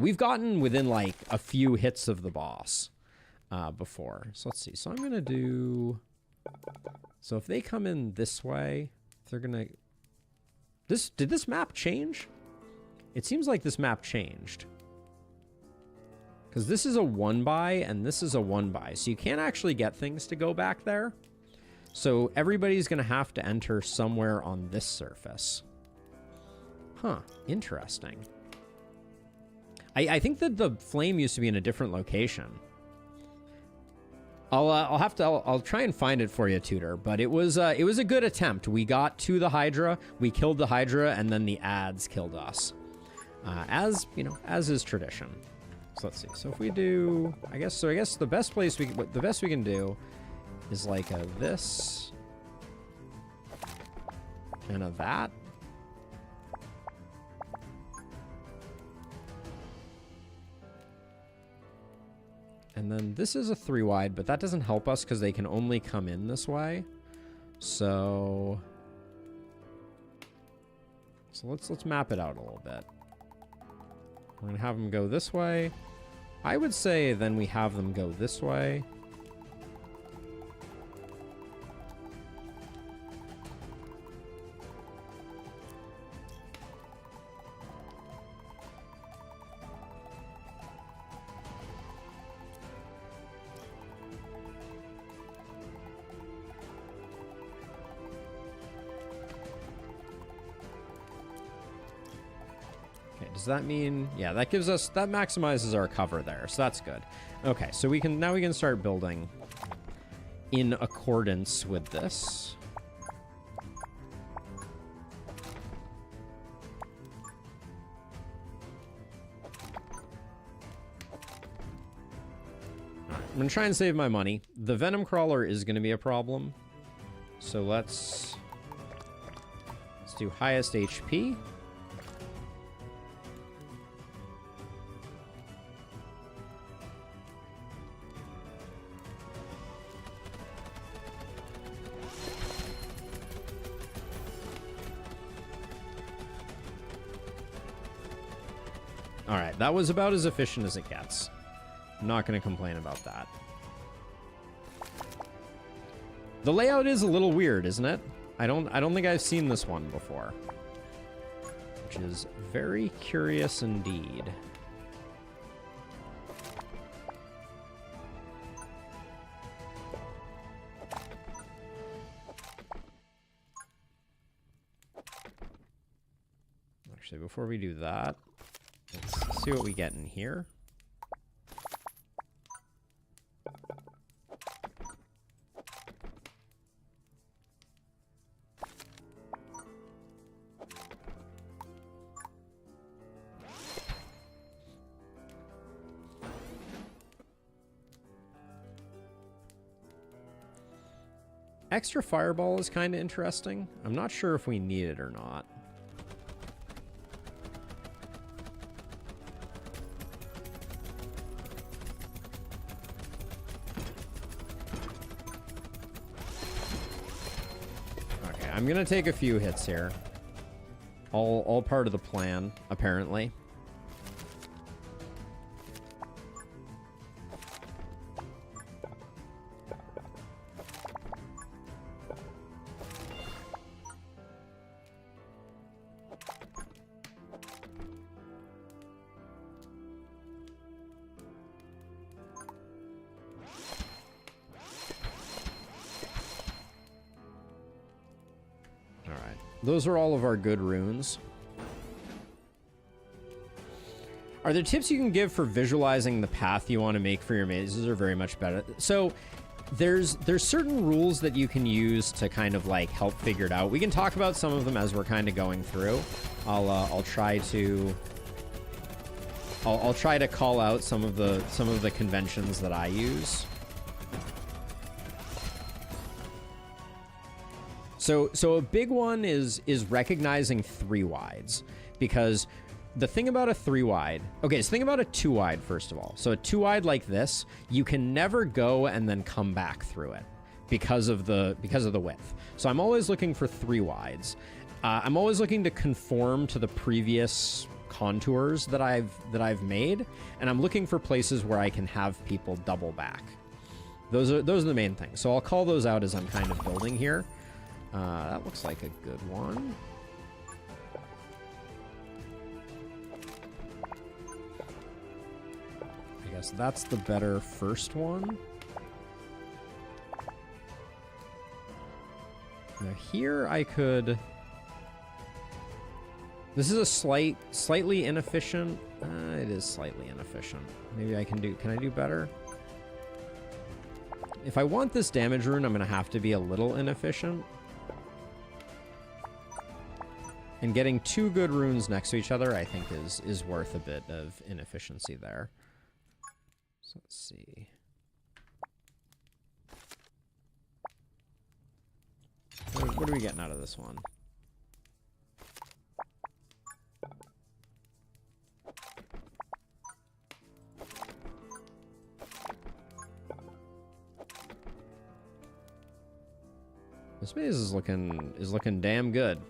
We've gotten within, like, a few hits of the boss before. So let's see. So I'm going to do... So if they come in this way, they're going to... Did this map change? It seems like this map changed. Because this is a 1x and this is a 1x. So you can't actually get things to go back there. So everybody's going to have to enter somewhere on this surface. Huh. Interesting. I think that the flame used to be in a different location. I'll try and find it for you, Tutor. But it was a good attempt. We got to the Hydra, we killed the Hydra, and then the ads killed us. As is tradition. So let's see. So if we do, I guess the best we can do is like a this and a that. And then this is a 3 wide, but that doesn't help us because they can only come in this way. So let's map it out a little bit. We're gonna have them go this way. I would say then we have them go this way. Does that mean, yeah, that maximizes our cover there, so that's good. Okay, so we can start building in accordance with this. All right, I'm gonna try and save my money. The Venom Crawler is gonna be a problem, so let's do highest HP. All right, that was about as efficient as it gets. I'm not going to complain about that. The layout is a little weird, isn't it? I don't think I've seen this one before, which is very curious indeed. Actually, before we do that, see what we get in here. Extra fireball is kind of interesting. I'm not sure if we need it or not. Okay, I'm gonna take a few hits here. All part of the plan, apparently. Those are all of our good runes. Are there tips you can give for visualizing the path you want to make for your mazes are very much better? So there's certain rules that you can use to kind of like help figure it out. We can talk about some of them as we're kind of going through. I'll try to call out some of the conventions that I use. So a big one is recognizing 3 wides, because the thing about a 3 wide, okay, so think about a 2 wide first of all. So a 2 wide like this, you can never go and then come back through it because of the width. So I'm always looking for 3 wides. I'm always looking to conform to the previous contours that I've made, and I'm looking for places where I can have people double back. Those are the main things. So I'll call those out as I'm kind of building here. That looks like a good one. I guess that's the better first one. Now here I could... This is a slightly inefficient. It is slightly inefficient. Maybe I can I do better? If I want this damage rune, I'm going to have to be a little inefficient. And getting 2 good runes next to each other, I think, is worth a bit of inefficiency there. So let's see. What are we getting out of this one? This maze is looking damn good.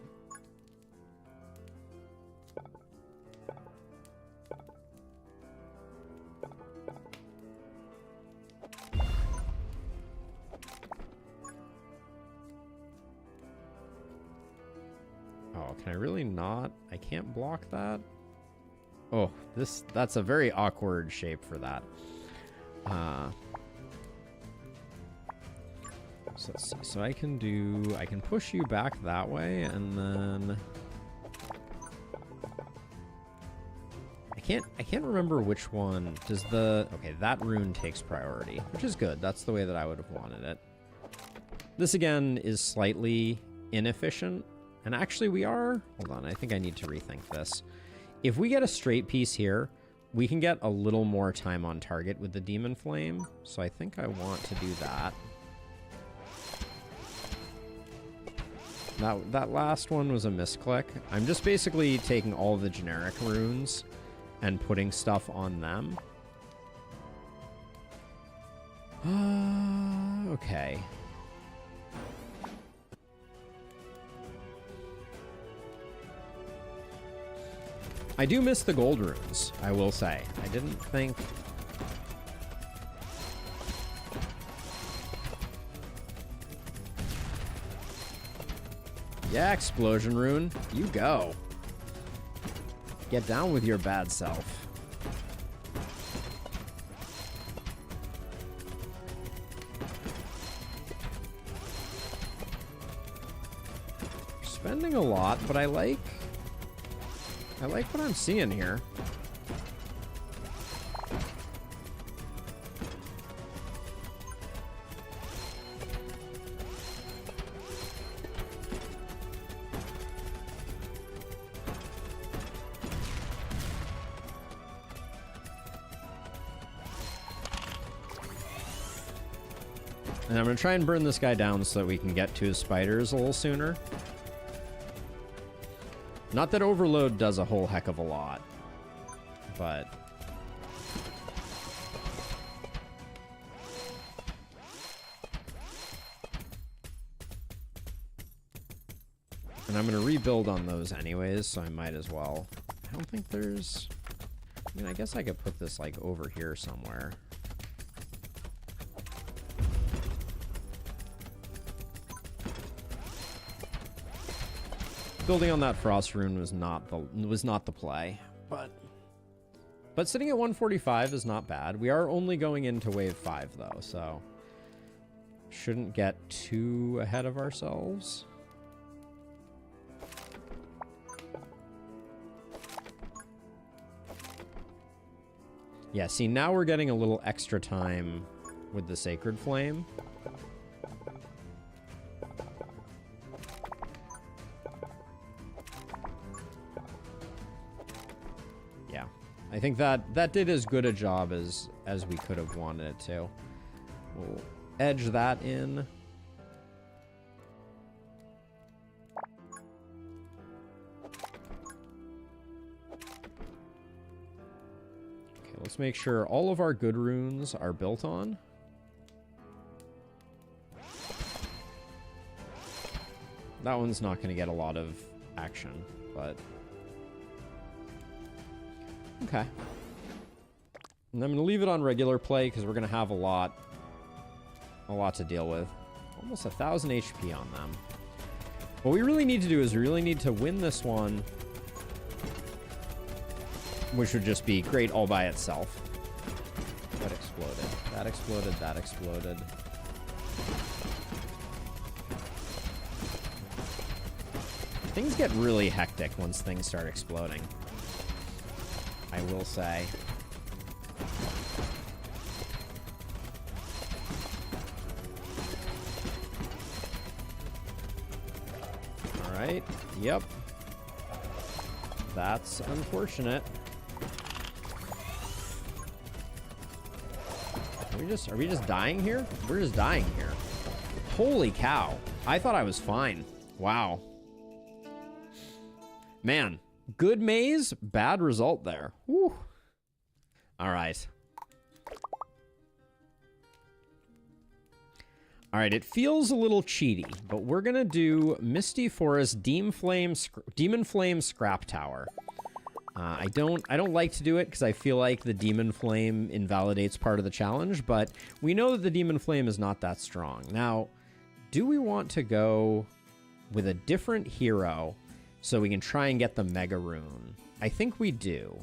Can I really not? I can't block that. Oh, that's a very awkward shape for that. So let's see. So I can push you back that way, and then I can't remember which one does the... Okay, that rune takes priority, which is good. That's the way that I would have wanted it. This again is slightly inefficient. And actually we are... Hold on, I think I need to rethink this. If we get a straight piece here, we can get a little more time on target with the Demon Flame. So I think I want to do that. That last one was a misclick. I'm just basically taking all the generic runes and putting stuff on them. Okay. I do miss the gold runes, I will say. I didn't think... Yeah, explosion rune. You go. Get down with your bad self. Spending a lot, but I like what I'm seeing here. And I'm going to try and burn this guy down so that we can get to his spiders a little sooner. Not that overload does a whole heck of a lot, but... And I'm going to rebuild on those anyways, so I might as well. I don't think there's... I mean, I guess I could put this, like, over here somewhere. Building on that frost rune was not the play, but sitting at 145 is not bad. We are only going into wave 5 though, so shouldn't get too ahead of ourselves. Yeah, see, now we're getting a little extra time with the Sacred Flame. Yeah, I think that did as good a job as we could have wanted it to. We'll edge that in. Let's make sure all of our good runes are built on. That one's not going to get a lot of action, but... Okay. And I'm going to leave it on regular play because we're going to have a lot to deal with. Almost 1,000 HP on them. What we really need to do is we really need to win this one, which would just be great all by itself. That exploded. That exploded. That exploded. Things get really hectic once things start exploding, I will say. All right. Yep. That's unfortunate. Are we just dying here? We're just dying here. Holy cow. I thought I was fine. Wow. Man, good maze, bad result there. Whew. All right. All right, it feels a little cheaty, but we're going to do Misty Forest Demon Flame Scrap Tower. I don't like to do it because I feel like the Demon Flame invalidates part of the challenge, but we know that the Demon Flame is not that strong. Now, do we want to go with a different hero so we can try and get the Mega Rune? I think we do.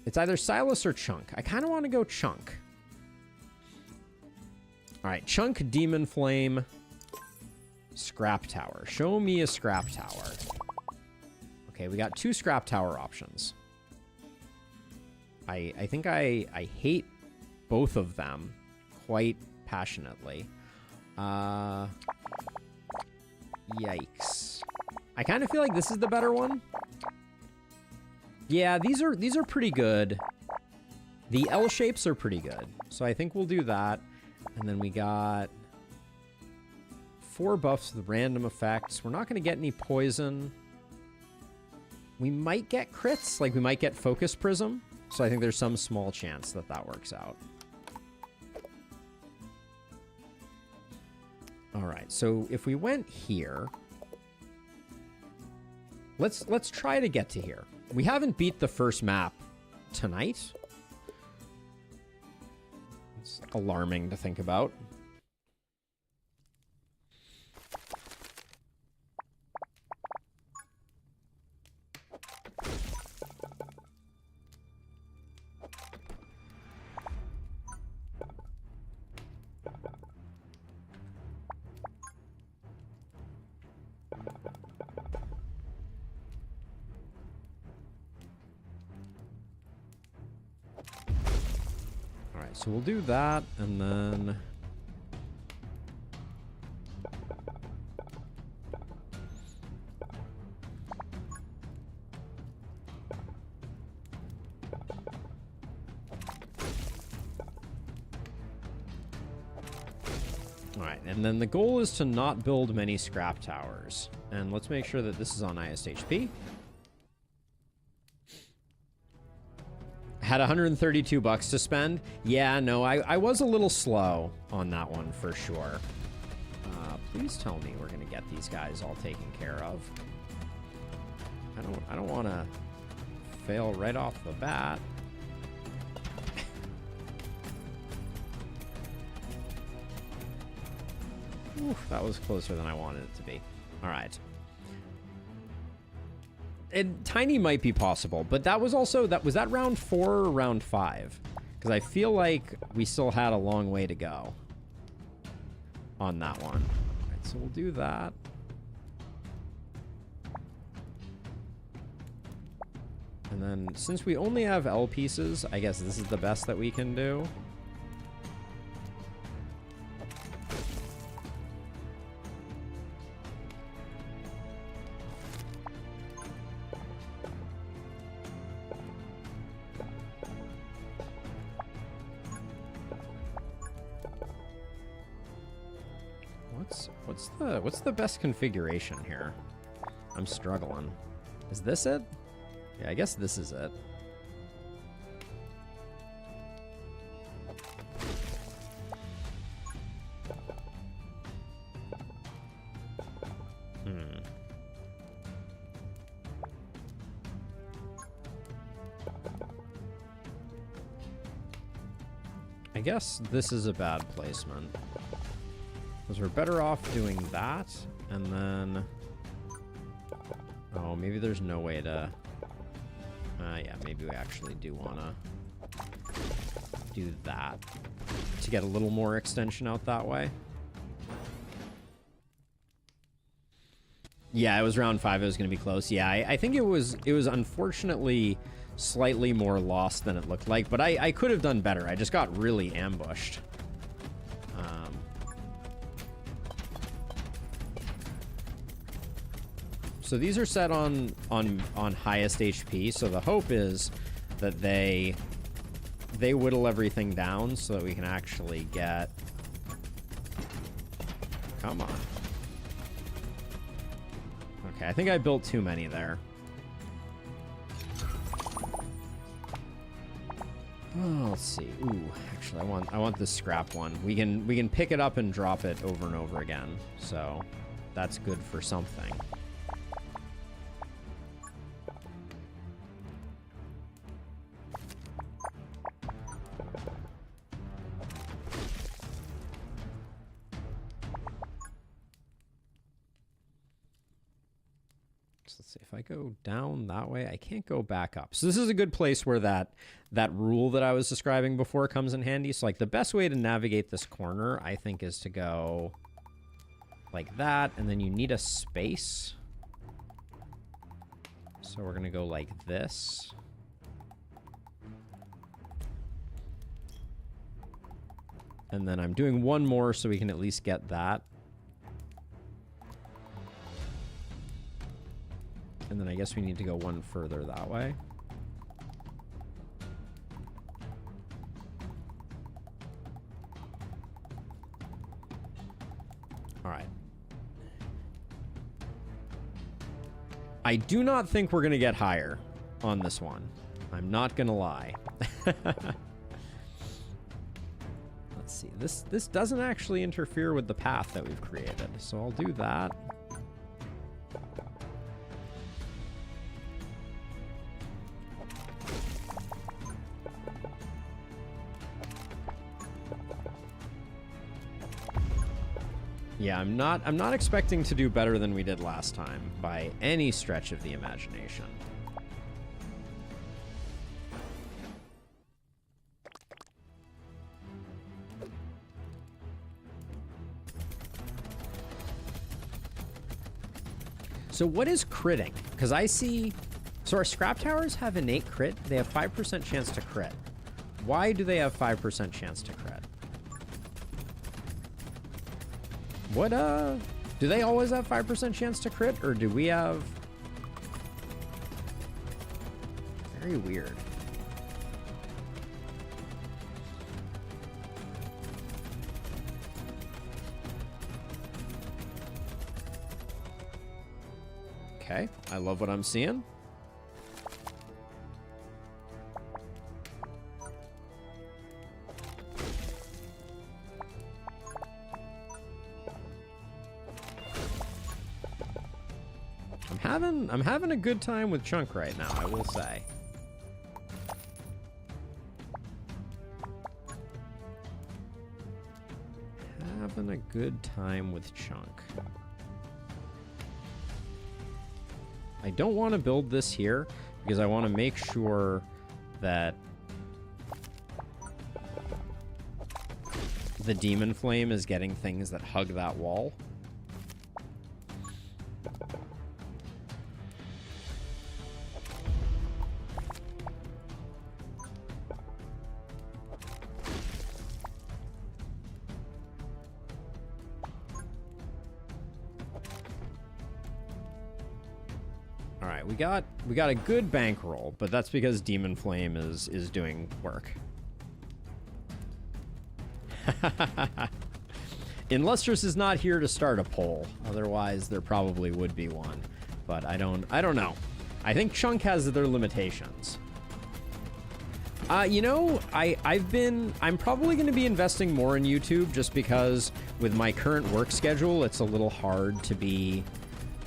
It's either Silas or Chunk. I kind of want to go Chunk. All right, Chunk, Demon Flame, Scrap Tower. Show me a Scrap Tower. Okay, we got 2 Scrap Tower options. I think I hate both of them quite passionately. Yikes. I kind of feel like this is the better one. Yeah, these are pretty good. The L shapes are pretty good. So I think we'll do that. And then we got 4 buffs with random effects. We're not going to get any poison. We might get crits, like we might get Focus Prism. So I think there's some small chance that that works out. All right, so if we went here, let's try to get to here. We haven't beat the first map tonight. It's alarming to think about. So we'll do that, and then... All right, and then the goal is to not build many scrap towers. And let's make sure that this is on highest HP. Had 132 bucks to spend. Yeah, no, I was a little slow on that one for sure. Please tell me we're gonna get these guys all taken care of. I don't want to fail right off the bat. Oof, that was closer than I wanted it to be. All right. Tiny might be possible, but that was also was that round 4 or round 5? Because I feel like we still had a long way to go on that one. All right, so we'll do that. And then since we only have L pieces, I guess this is the best that we can do. What's the best configuration here? I'm struggling. Is this it? Yeah, I guess this is it. I guess this is a bad placement. Because we're better off doing that, and then... Oh, maybe there's no way to... yeah, maybe we actually do want to do that to get a little more extension out that way. Yeah, it was round 5. It was going to be close. Yeah, I think it was unfortunately slightly more lost than it looked like, but I could have done better. I just got really ambushed. So these are set on highest HP, so the hope is that they whittle everything down so that we can actually get... Come on. Okay, I think I built too many there. Oh, let's see. Ooh, actually, I want the scrap one. We can pick it up and drop it over and over again, so that's good for something. If I go down that way, I can't go back up. So this is a good place where that rule that I was describing before comes in handy. So like the best way to navigate this corner, I think, is to go like that, and then you need a space. So we're gonna go like this. And then I'm doing one more so we can at least get that. And then I guess we need to go one further that way. All right. I do not think we're going to get higher on this one. I'm not going to lie. Let's see. This doesn't actually interfere with the path that we've created. So I'll do that. Yeah, I'm not expecting to do better than we did last time by any stretch of the imagination. So what is critting? Because I see... So our scrap towers have innate crit. They have 5% chance to crit. Why do they have 5% chance to crit? What, do they always have 5% chance to crit, or do we have... Very weird. Okay, I love what I'm seeing. I'm having a good time with Chunk right now, I will say. Having a good time with Chunk. I don't want to build this here because I want to make sure that the Demon Flame is getting things that hug that wall. We got a good bankroll, but that's because Demon Flame is doing work. Illustrious is not here to start a poll. Otherwise, there probably would be one. But I don't know. I think Chunk has their limitations. You know, I'm probably going to be investing more in YouTube just because with my current work schedule, it's a little hard to be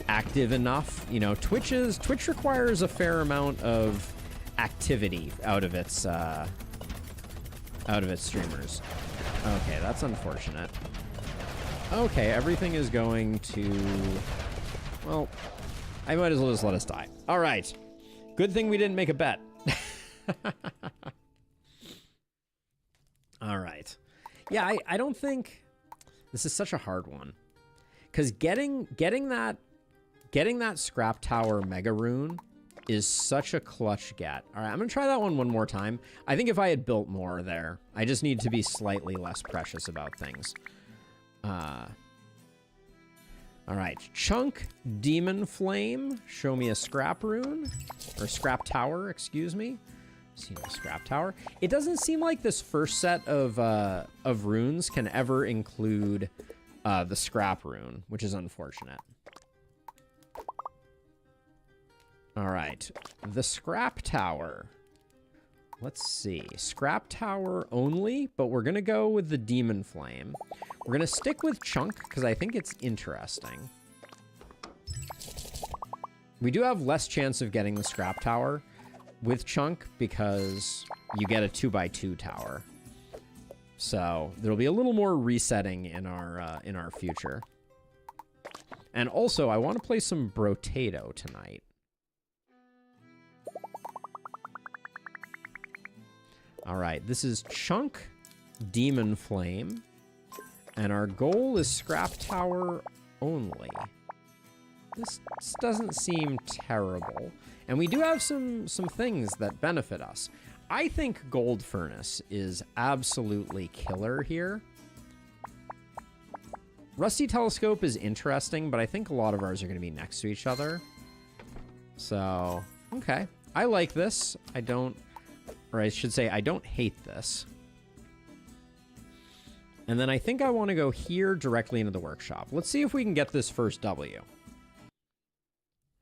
active enough. You know, Twitch requires a fair amount of activity out of its streamers. Okay, that's unfortunate. Okay, everything is going to, well, I might as well just let us die. All right. Good thing we didn't make a bet. All right. Yeah, I don't think this is such a hard one. Because getting that Scrap Tower Mega Rune is such a clutch get. All right, I'm going to try that one more time. I think if I had built more there, I just need to be slightly less precious about things. All right, Chunk, Demon Flame, show me a Scrap Rune, or Scrap Tower, excuse me. See the Scrap Tower. It doesn't seem like this first set of runes can ever include the Scrap Rune, which is unfortunate. All right, the Scrap Tower. Let's see, Scrap Tower only, but we're gonna go with the Demon Flame. We're gonna stick with Chunk because I think it's interesting. We do have less chance of getting the Scrap Tower with Chunk because you get a 2x2 tower. So there'll be a little more resetting in our future. And also, I want to play some Brotato tonight. All right, this is Chunk, Demon Flame, and our goal is Scrap Tower only. This doesn't seem terrible, and we do have some things that benefit us. I think Gold Furnace is absolutely killer here. Rusty Telescope is interesting, but I think a lot of ours are going to be next to each other. So, okay. I like this. I don't hate this. And then I think I want to go here directly into the workshop. Let's see if we can get this first W.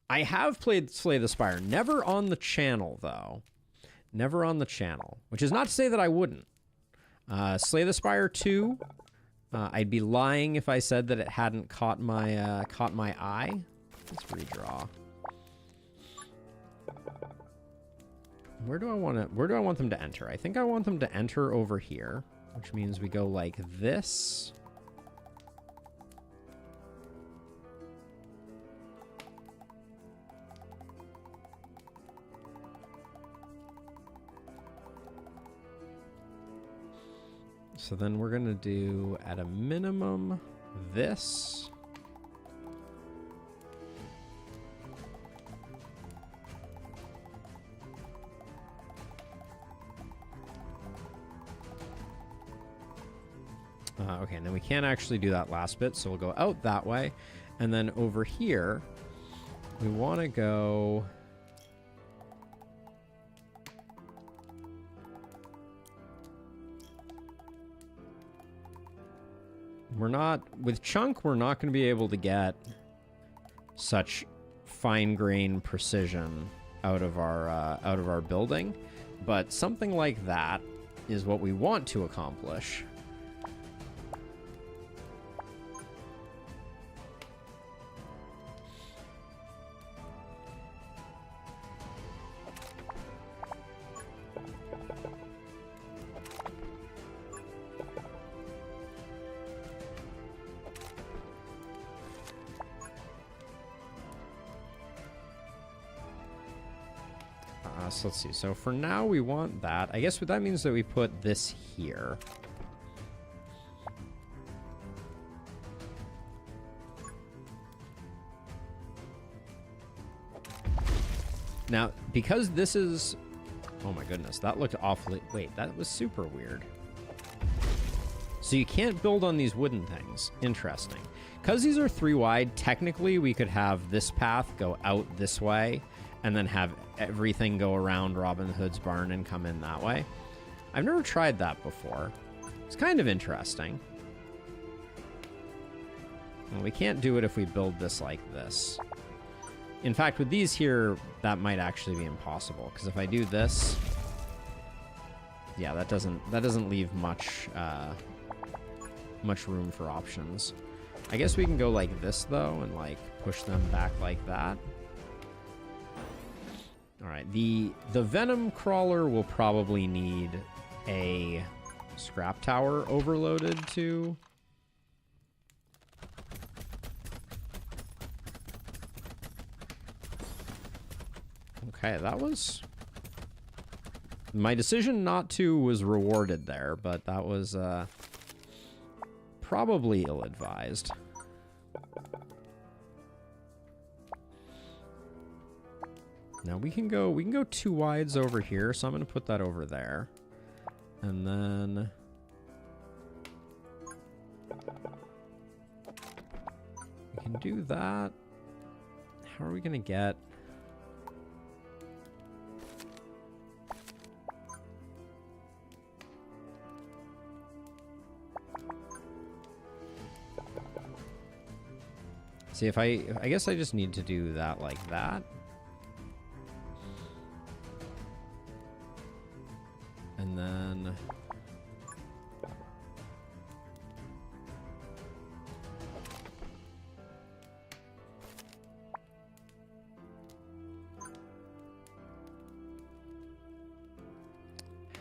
I have played Slay the Spire. Never on the channel, though. Never on the channel. Which is not to say that I wouldn't. Slay the Spire 2. I'd be lying if I said that it hadn't caught my eye. Let's redraw. Where do I want them to enter? I think I want them to enter over here, which means we go like this. So then we're gonna do, at a minimum, this. Okay, and then we can't actually do that last bit, so we'll go out that way. And then over here, we want to go... With Chunk, we're not going to be able to get such fine grain precision out of our building, but something like that is what we want to accomplish. So let's see. So for now, we want that. I guess what that means that we put this here. Now, because this is... Oh my goodness, that looked awfully... Wait, that was super weird. So you can't build on these wooden things. Interesting. Because these are 3 wide, technically we could have this path go out this way and then have everything go around Robin Hood's barn and come in that way. I've never tried that before. It's kind of interesting. Well, we can't do it if we build this like this. In fact, with these here, that might actually be impossible, because if I do this, yeah, that doesn't leave much much room for options. I guess we can go like this though, and like push them back like that. All right, the Venom Crawler will probably need a scrap tower overloaded too. Okay, that was... My decision not to was rewarded there, but that was probably ill-advised. Now we can go 2 wides over here, so I'm going to put that over there. And then we can do that. How are we going to get... See, if I guess I just need to do that like that. And then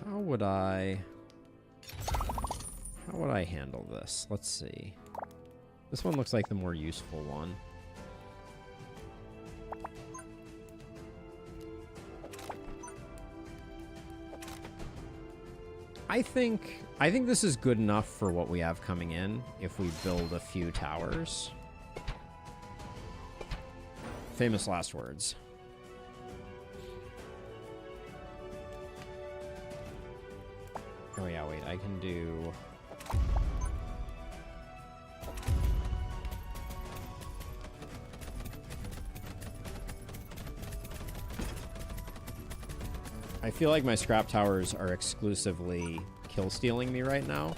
how would I handle this? Let's see. This one looks like the more useful one. I think this is good enough for what we have coming in if we build a few towers. Famous last words. Oh yeah, wait, I can do... I feel like my scrap towers are exclusively kill stealing me right now,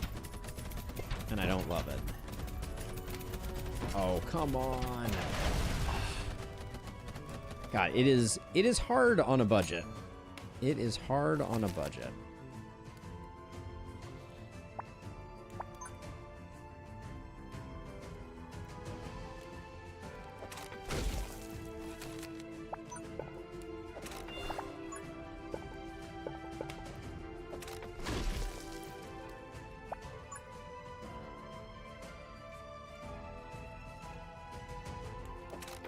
and I don't love it. Oh, come on. God, it is hard on a budget. It is hard on a budget.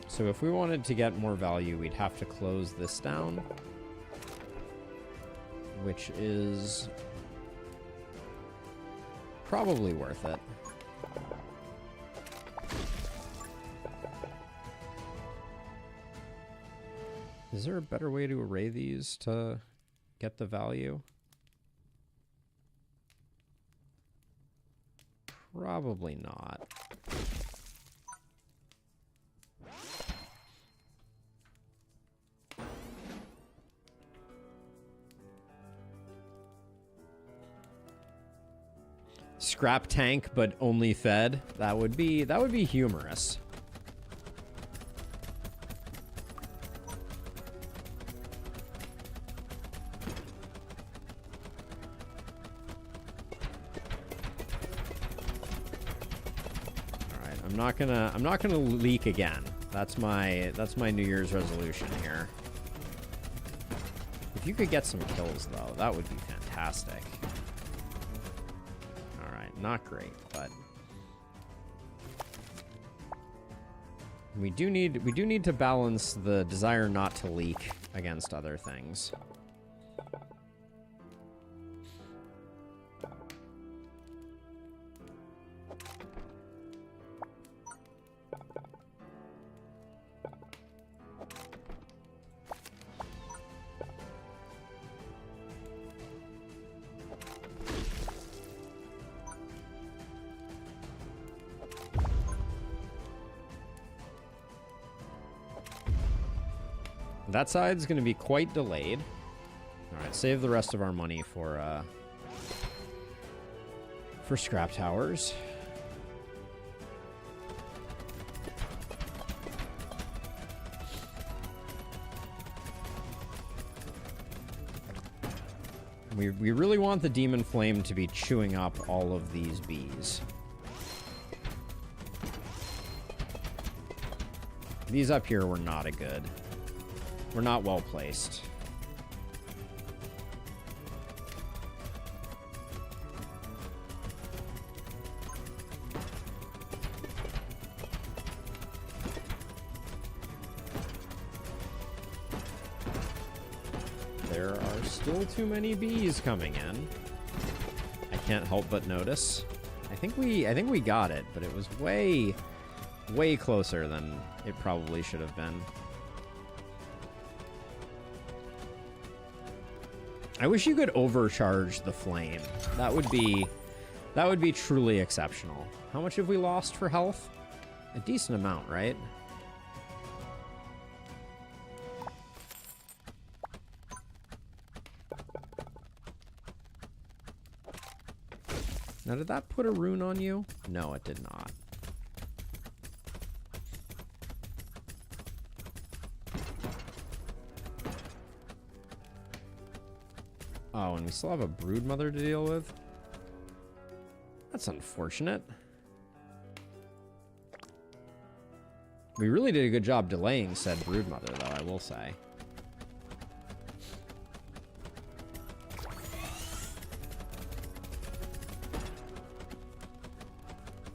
So if we wanted to get more value, we'd have to close this down, which is probably worth it. Is there a better way to array these to get the value? Probably not. Scrap tank, but only fed. That would be humorous. I'm not gonna leak again. That's my New Year's resolution here. If you could get some kills though, that would be fantastic. All right, not great, but we do need to balance the desire not to leak against other things. That side's going to be quite delayed. All right, save the rest of our money for scrap towers. We really want the demon flame to be chewing up all of these bees. These up here were not a good. We're not well placed. There are still too many bees coming in. I can't help but notice. I think we got it, but it was way closer than it probably should have been. I wish you could overcharge the flame. That would be truly exceptional. How much have we lost for health? A decent amount, right? Now, did that put a rune on you? No, it did not. Oh, and we still have a broodmother to deal with? That's unfortunate. We really did a good job delaying said broodmother, though, I will say.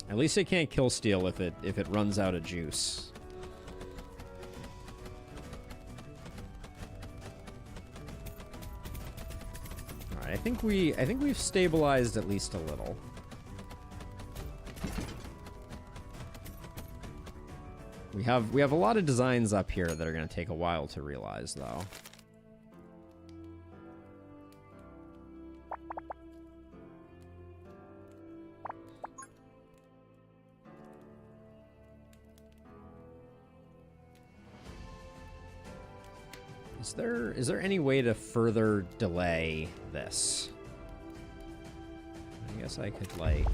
At least it can't kill steal if it runs out of juice. I think we've stabilized at least a little. We have a lot of designs up here that are going to take a while to realize, though. Is there any way to further delay this? I guess I could, like...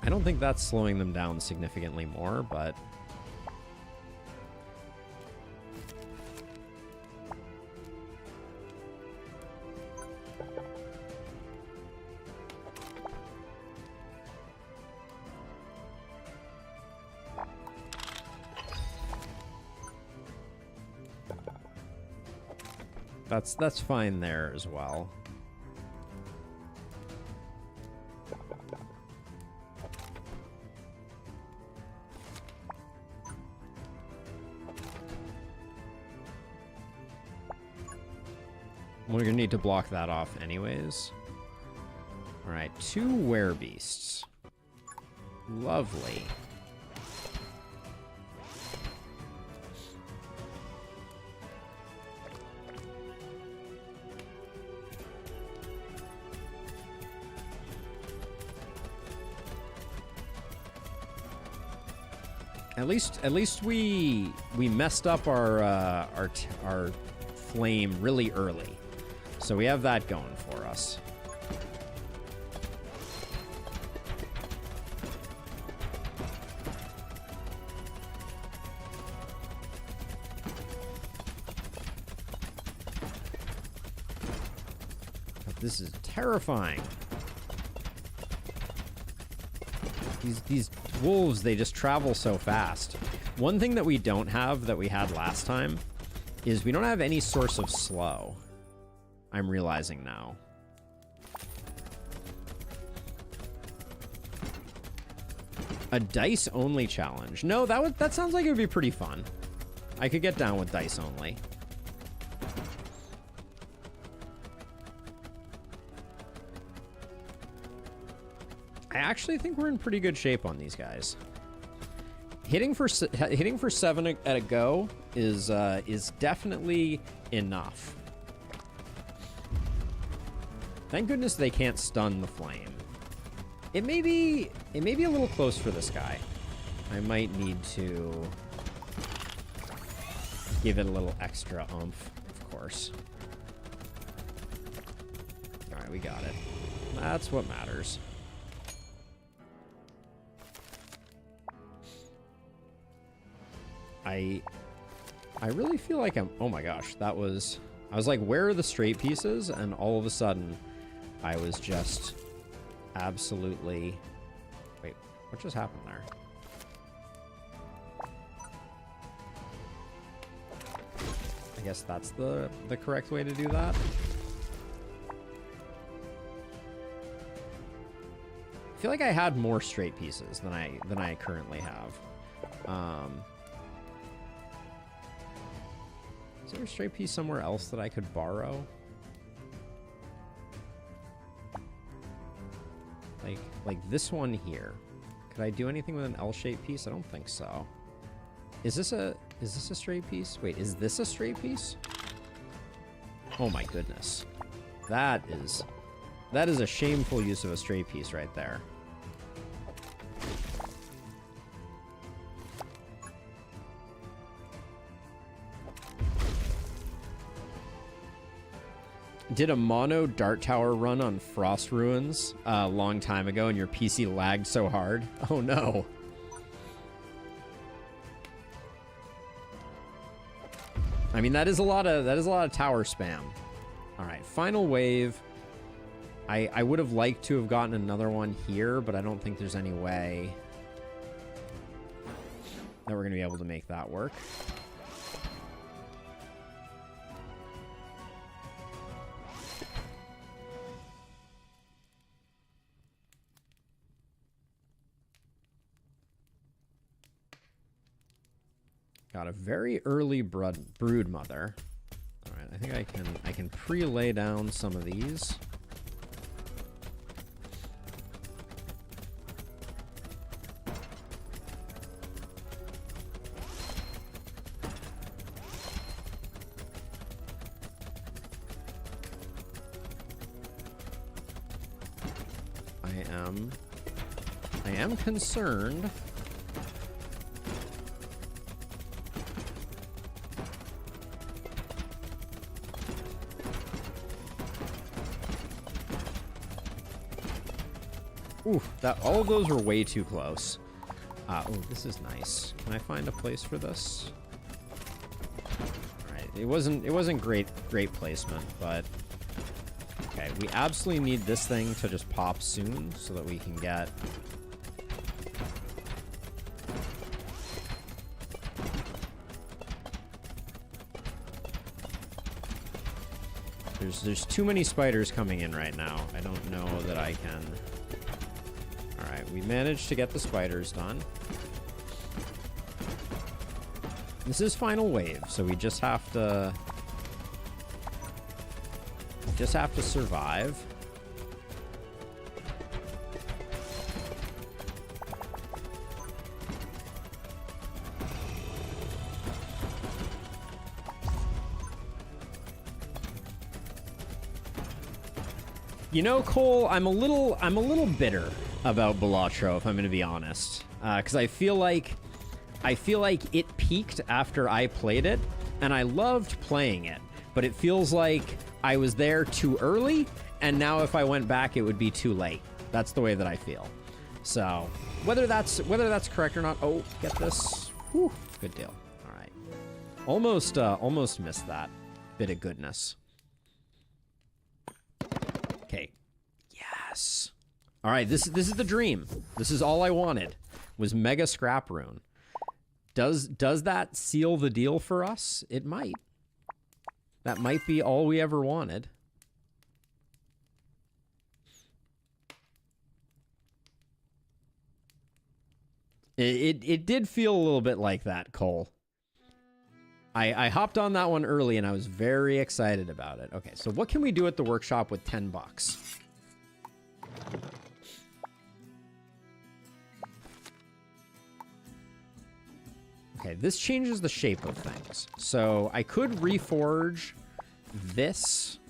I don't think that's slowing them down significantly more, but... That's fine there as well. We're gonna need to block that off anyways. All right, 2 werebeasts. Lovely. At least we messed up our flame really early, so we have that going for us. But this is terrifying. These wolves, they just travel so fast. One thing that we don't have that we had last time is we don't have any source of slow. I'm realizing now. A dice only challenge. No, that sounds like it would be pretty fun. I could get down with dice only. I actually think we're in pretty good shape on these guys. Hitting for 7 at a go is definitely enough. Thank goodness they can't stun the flame. It may be a little close for this guy. I might need to give it a little extra oomph, of course. All right, we got it. That's what matters. I really feel like I'm... Oh my gosh, that was... I was like, where are the straight pieces? And all of a sudden, I was just absolutely... Wait, what just happened there? I guess that's the correct way to do that. I feel like I had more straight pieces than I currently have. Is there a straight piece somewhere else that I could borrow? Like this one here. Could I do anything with an L-shaped piece? I don't think so. Is this a straight piece? Wait, is this a straight piece? Oh my goodness. That is a shameful use of a straight piece right there. Did a mono dart tower run on Frost Ruins a long time ago and your PC lagged so hard? Oh no. I mean, that is a lot of tower spam. All right, final wave. I would have liked to have gotten another one here, but I don't think there's any way that we're going to be able to make that work. Got a very early brood mother. All right, I think I can pre-lay down some of these. I am concerned. Ooh, all of those were way too close. Oh, this is nice. Can I find a place for this? All right, it wasn't great placement, but okay, we absolutely need this thing to just pop soon so that we can get. There's too many spiders coming in right now. I don't know that I can. Alright, we managed to get the spiders done. This is final wave, so we just have to survive. You know, Cole, I'm a little bitter about Balatro, if I'm going to be honest, because I feel like it peaked after I played it, and I loved playing it, but it feels like I was there too early, and now if I went back, it would be too late. That's the way that I feel. So whether that's correct or not, oh, get this. Whew, good deal. All right, almost missed that bit of goodness. Okay, yes. All right, this is the dream. This is all I wanted, was Mega Scrap Rune. Does that seal the deal for us? It might. That might be all we ever wanted. It did feel a little bit like that, Cole. I hopped on that one early, and I was very excited about it. Okay, so what can we do at the workshop with 10 bucks? Okay, this changes the shape of things. So I could reforge this.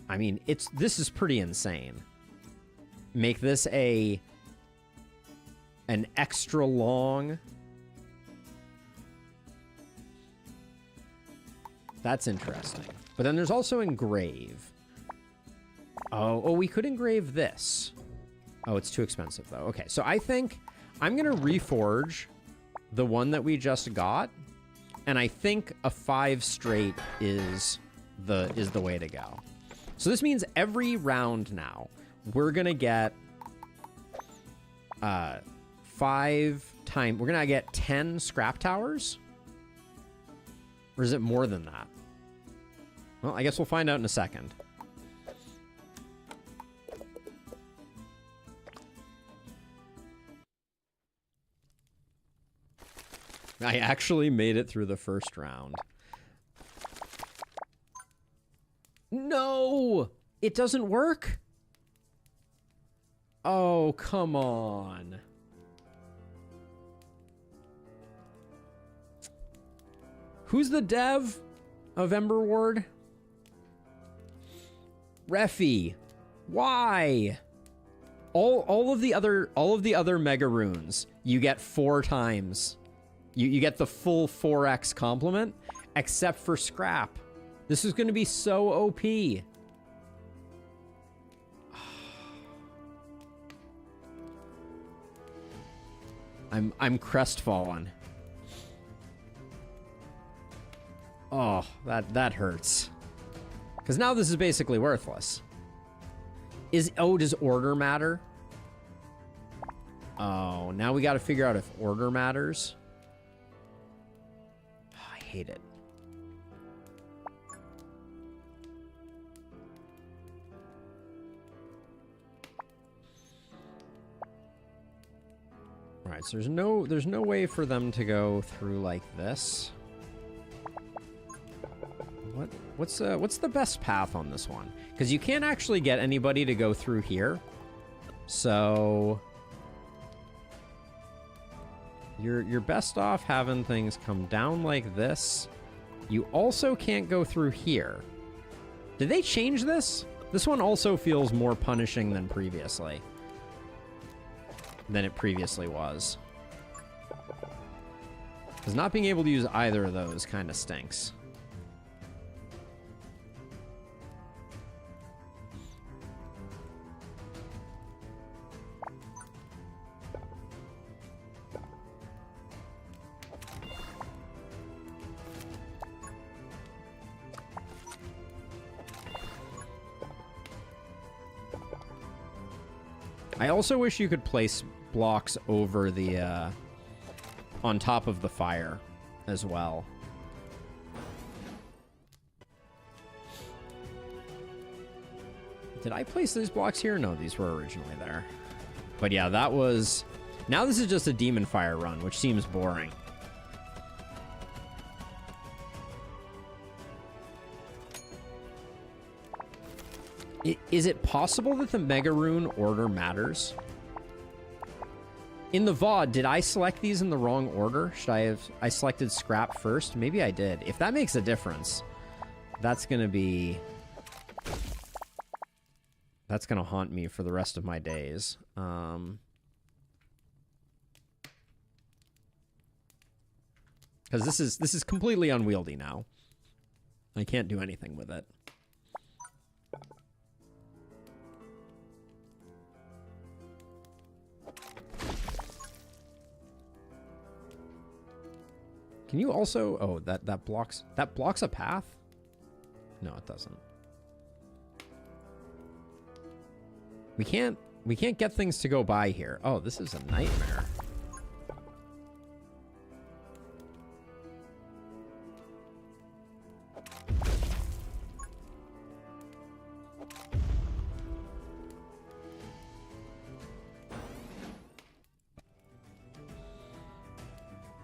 I mean, this is pretty insane. Make this an extra long. That's interesting. But then there's also engrave. Oh, we could engrave this. Oh, it's too expensive though. Okay, so I think I'm gonna reforge the one that we just got, and I think a 5 straight is the way to go. So this means every round now we're gonna get 5 times. We're gonna get 10 scrap towers, or is it more than that? Well, I guess we'll find out in a second. I actually made it through the first round. No! It doesn't work? Oh, come on. Who's the dev of Emberward? Refi. Why? All of the other mega runes you get 4 times. You get the full 4x complement, except for scrap. This is going to be so OP. I'm crestfallen. Oh, that hurts. Because now this is basically worthless. Does order matter? Oh, now we got to figure out if order matters. I hate it. All right, so there's no way for them to go through like this. What's the best path on this one? Because you can't actually get anybody to go through here. So you're best off having things come down like this. You also can't go through here. Did they change this? This one also feels more punishing than previously. Than it previously was. Because not being able to use either of those kind of stinks. I also wish you could place blocks over the, on top of the fire as well. Did I place these blocks here? No, these were originally there. But yeah, that was... Now this is just a demon fire run, which seems boring. Is it possible that the Mega Rune order matters? In the VOD, did I select these in the wrong order? I selected scrap first? Maybe I did. If that makes a difference, that's gonna haunt me for the rest of my days. Because this is completely unwieldy now. I can't do anything with it. Can you also... Oh, that blocks a path? No, it doesn't. We can't get things to go by here. Oh, this is a nightmare.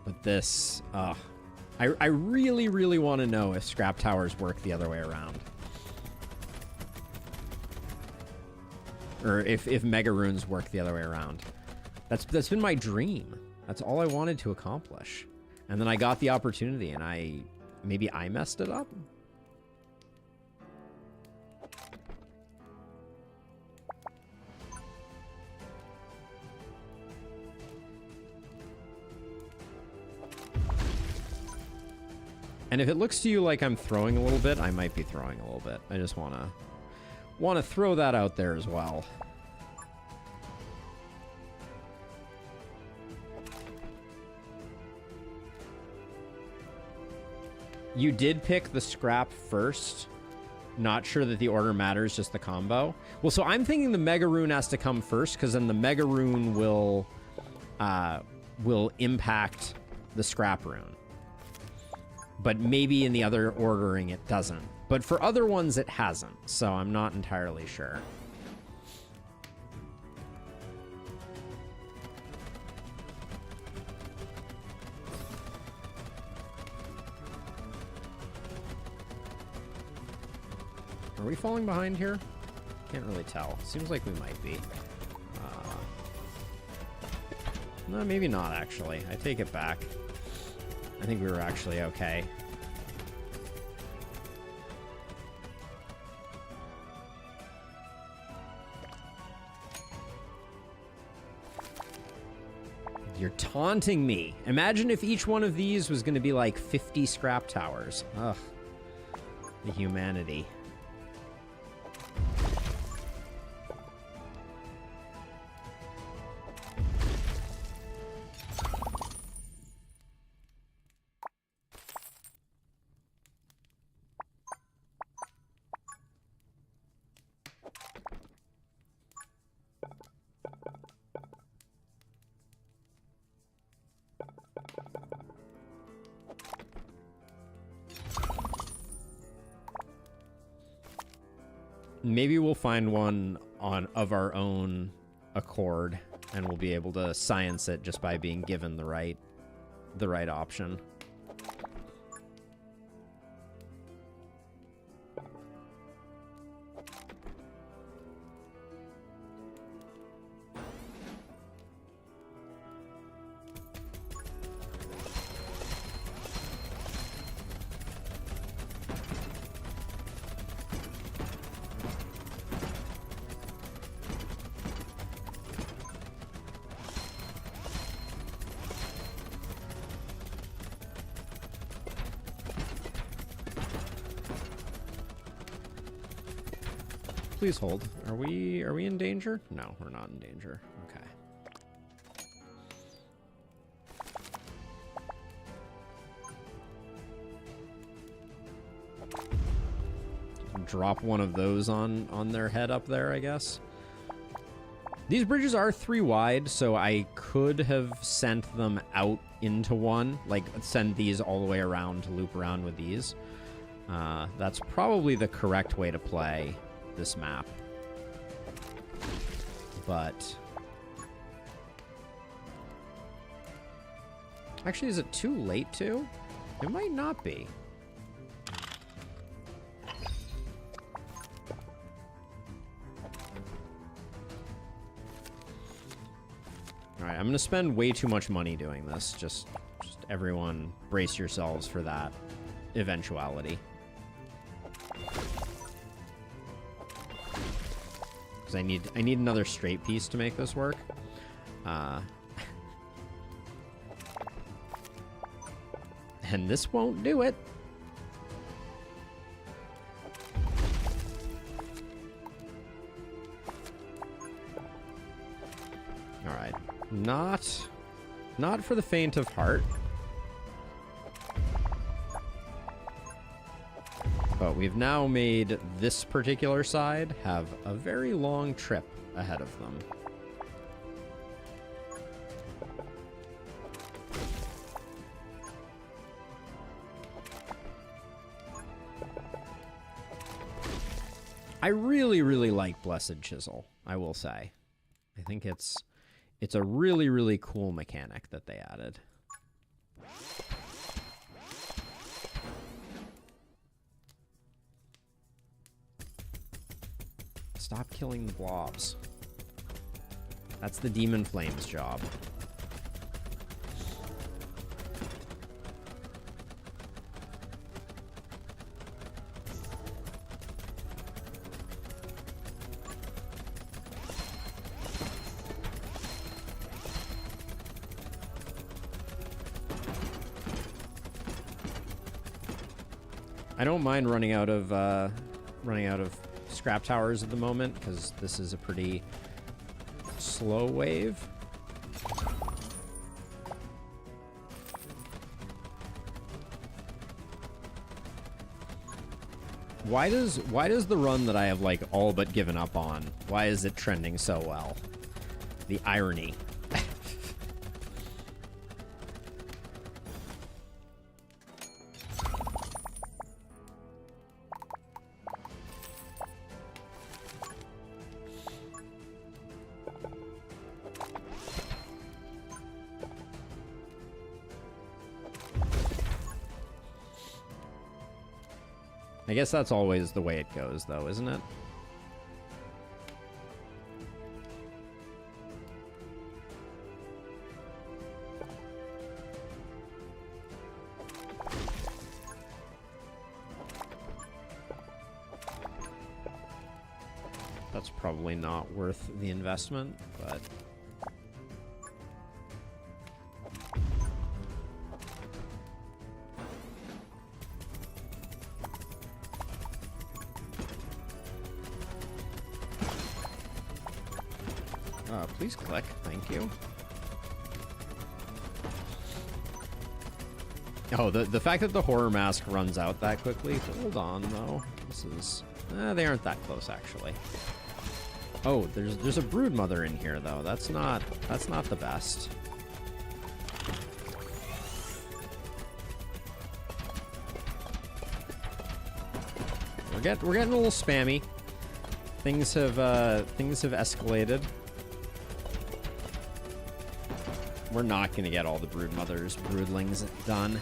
But this, I really, really want to know if scrap towers work the other way around. Or if mega runes work the other way around. That's been my dream. That's all I wanted to accomplish. And then I got the opportunity and maybe I messed it up? And if it looks to you like I'm throwing a little bit, I might be throwing a little bit. I just want to throw that out there as well. You did pick the scrap first. Not sure that the order matters, just the combo. Well, so I'm thinking the Mega Rune has to come first, because then the Mega Rune will impact the scrap rune. But maybe in the other ordering it doesn't. But for other ones it hasn't, so I'm not entirely sure. Are we falling behind here? Can't really tell. Seems like we might be. No, maybe not, actually. I take it back. I think we were actually okay. You're taunting me. Imagine if each one of these was going to be like 50 scrap towers. Ugh. The humanity. Maybe we'll find one of our own accord, and we'll be able to science it just by being given the right option. Please hold. Are we in danger? No, we're not in danger. Okay. Drop one of those on their head up there, I guess. These bridges are 3 wide, so I could have sent them out into one, like send these all the way around to loop around with these. That's probably the correct way to play this map. But actually, is it too late to? It might not be. Alright, I'm gonna spend way too much money doing this. Just everyone brace yourselves for that eventuality. I need another straight piece to make this work. And this won't do it. All right, not for the faint of heart. But we've now made this particular side have a very long trip ahead of them. I really, really like Blessed Chisel, I will say. I think it's a really, really cool mechanic that they added. Stop killing the blobs. That's the Demon Flame's job. I don't mind running out of scrap towers at the moment because this is a pretty slow wave. Why does the run that I have like all but given up on, why is it trending so well? The irony. I guess that's always the way it goes, though, isn't it? That's probably not worth the investment, but... please click. Thank you. Oh, the fact that the horror mask runs out that quickly. Hold on, though. This is... they aren't that close, actually. Oh, there's a brood mother in here, though. That's not the best. We're getting a little spammy. Things have escalated. We're not going to get all the brood mothers, broodlings done.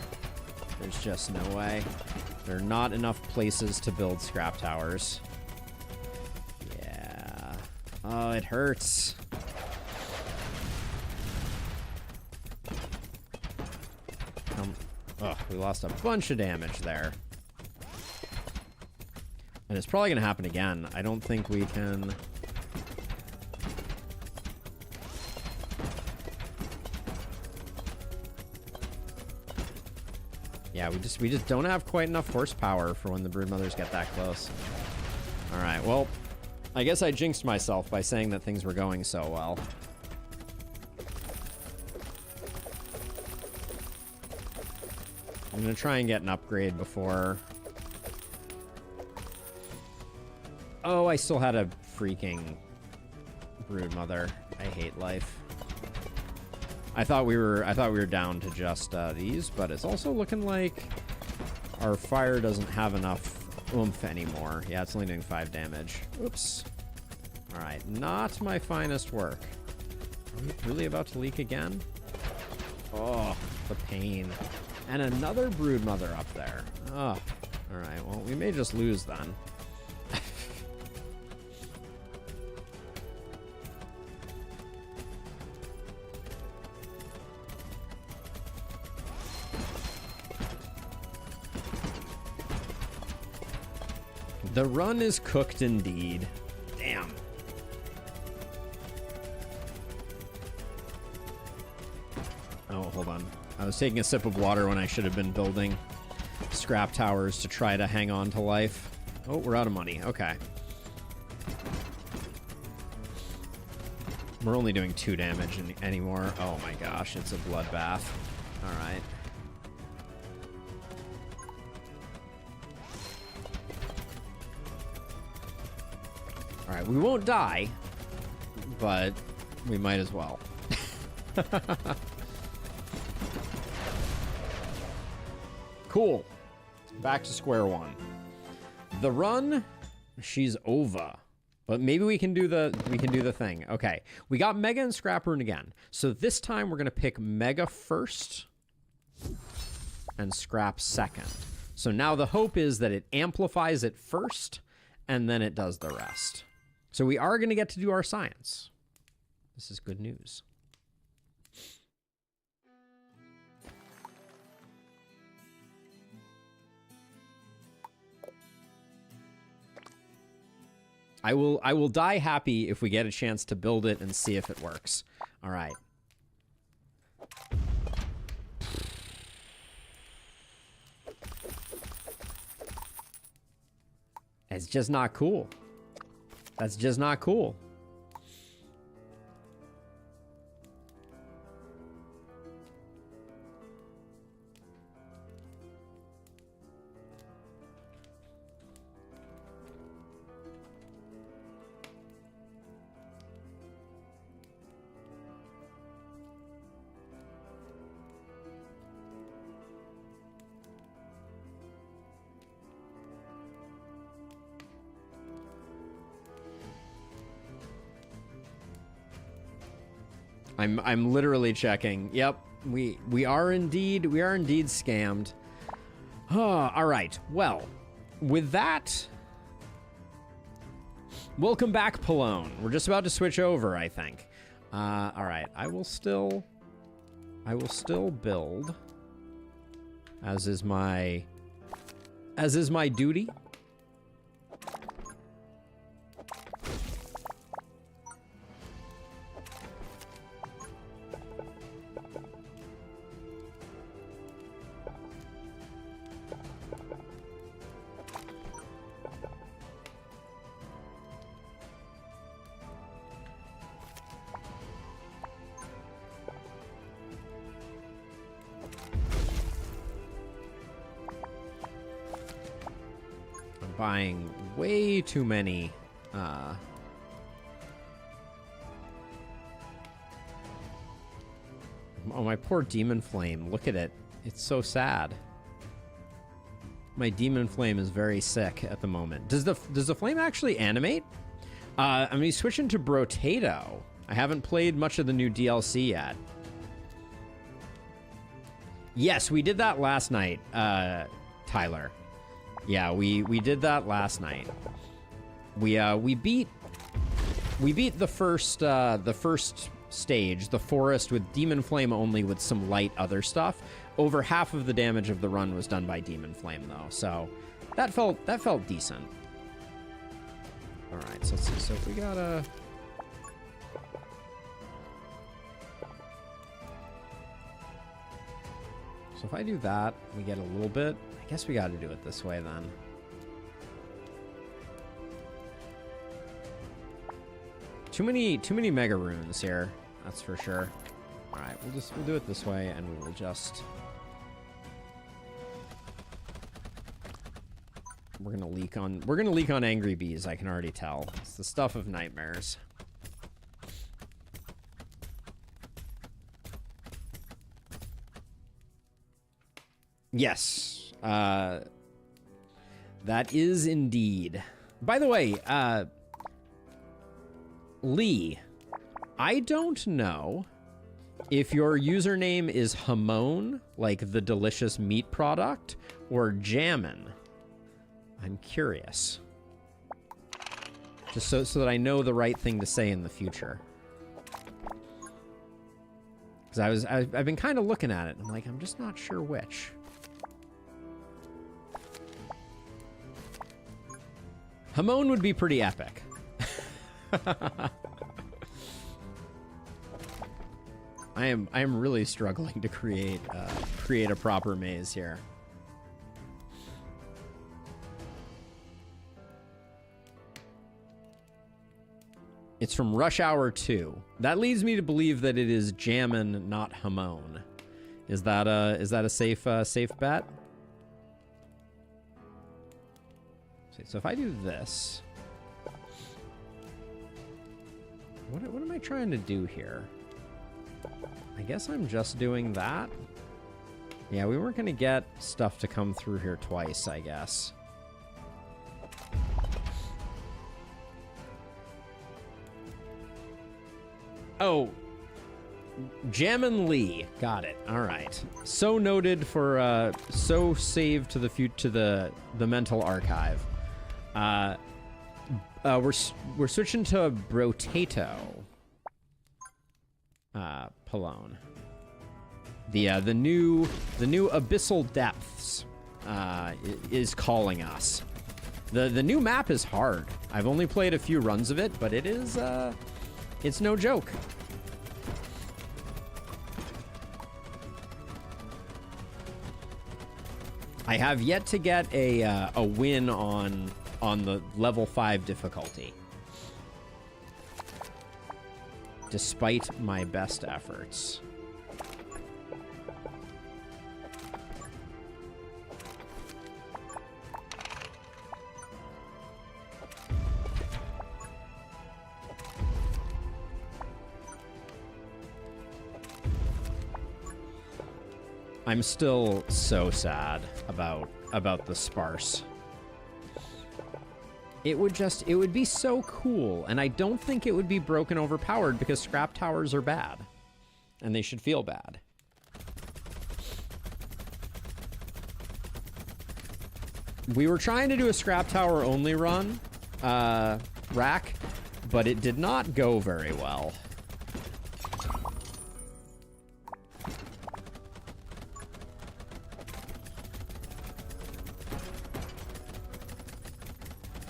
There's just no way. There are not enough places to build scrap towers. Yeah. Oh, it hurts. Oh, we lost a bunch of damage there. And it's probably going to happen again. I don't think we can... Yeah, we just don't have quite enough horsepower for when the broodmothers get that close. All right, well, I guess I jinxed myself by saying that things were going so well. I'm gonna try and get an upgrade before... Oh, I still had a freaking broodmother. I hate life. I thought we were down to just these, but it's also looking like our fire doesn't have enough oomph anymore. Yeah, it's only doing 5 damage. Oops. All right, not my finest work. Are we really about to leak again? Oh, the pain. And another broodmother up there. Oh, all right. Well, we may just lose then. The run is cooked indeed. Damn. Oh, hold on. I was taking a sip of water when I should have been building scrap towers to try to hang on to life. Oh, we're out of money. Okay. We're only doing 2 damage anymore. Oh my gosh, it's a bloodbath. All right. right, we won't die, but we might as well. Cool. Back to square one. The run, she's over. But maybe we can do the thing. Okay. We got Mega and Scrap Rune again. So this time we're gonna pick Mega first and Scrap second. So now the hope is that it amplifies it first and then it does the rest. So we are gonna get to do our science. This is good news. I will die happy if we get a chance to build it and see if it works. All right. It's just not cool. That's just not cool. I'm literally checking. Yep, we are indeed scammed. All right. Well, with that, welcome back, Pallone. We're just about to switch over, I think. All right. I will still build, as is my duty. Buying way too many oh, my poor Demon Flame. Look at it. It's so sad. My Demon Flame is very sick at the moment. Does the flame actually animate? I'm gonna be switching to Brotato. I haven't played much of the new DLC yet. Yes, we did that last night, Tyler. Yeah, we did that last night. We beat the first stage, the forest, with Demon Flame only, with some light other stuff. Over half of the damage of the run was done by Demon Flame though, so that felt decent. All right, so let's see. So if we gotta. So if I do that, we get a little bit. I guess we got to do it this way then. Too many Mega Runes here. That's for sure. All right, we'll do it this way, and we will just. We're gonna leak on Angry Bees. I can already tell. It's the stuff of nightmares. Yes. That is indeed. By the way, Lee, I don't know if your username is Hamon, like the delicious meat product, or Jammin'. I'm curious. Just so that I know the right thing to say in the future. Because I've been kind of looking at it, and I'm like, I'm just not sure which. Hamon would be pretty epic. I am really struggling to create a proper maze here. It's from Rush Hour 2. That leads me to believe that it is Jammin', not Hamon. Is that a safe bet? So if I do this, What am I trying to do here? I guess I'm just doing that. Yeah, we weren't going to get stuff to come through here twice, I guess. Oh, Jammin' Lee. Got it. All right. So noted for, so saved to the mental archive. We're switching to Brotato. Pallone. The new Abyssal Depths is calling us. The new map is hard. I've only played a few runs of it, but it is it's no joke. I have yet to get a win on the level 5 difficulty, despite my best efforts. I'm still so sad about the sparse. It would be so cool, and I don't think it would be broken overpowered because scrap towers are bad, and they should feel bad. We were trying to do a scrap tower only run, rack, but it did not go very well.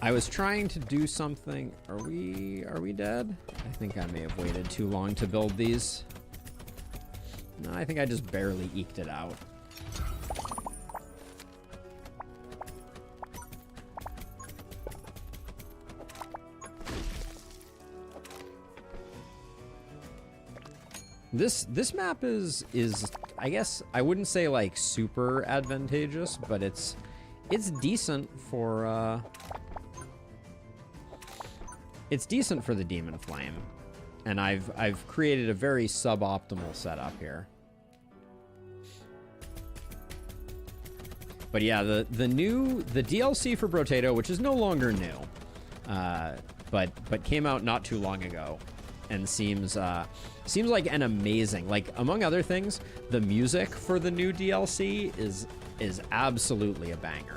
I was trying to do something. Are we dead? I think I may have waited too long to build these. No, I think I just barely eked it out. This map is I guess I wouldn't say like super advantageous, but it's decent for it's decent for the Demon Flame, and I've created a very suboptimal setup here. But yeah, the DLC for Brotato, which is no longer new, but came out not too long ago, and seems like an amazing, like among other things, the music for the new DLC is absolutely a banger.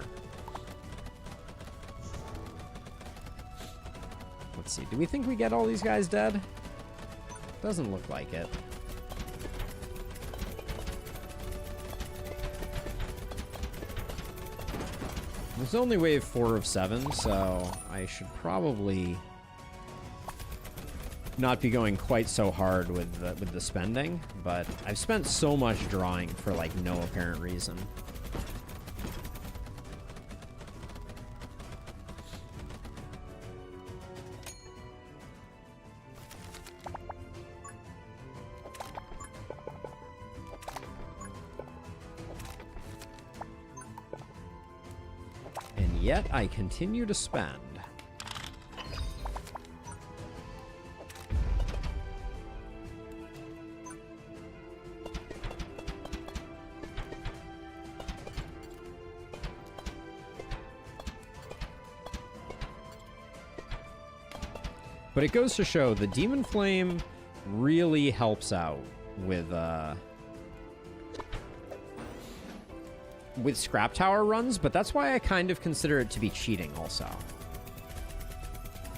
Let's see. Do we think we get all these guys dead? Doesn't look like it. It's only wave 4 of 7, so I should probably not be going quite so hard with the spending, but I've spent so much drawing for like no apparent reason. Yet I continue to spend. But it goes to show the Demon Flame really helps out with scrap tower runs, but that's why I kind of consider it to be cheating also.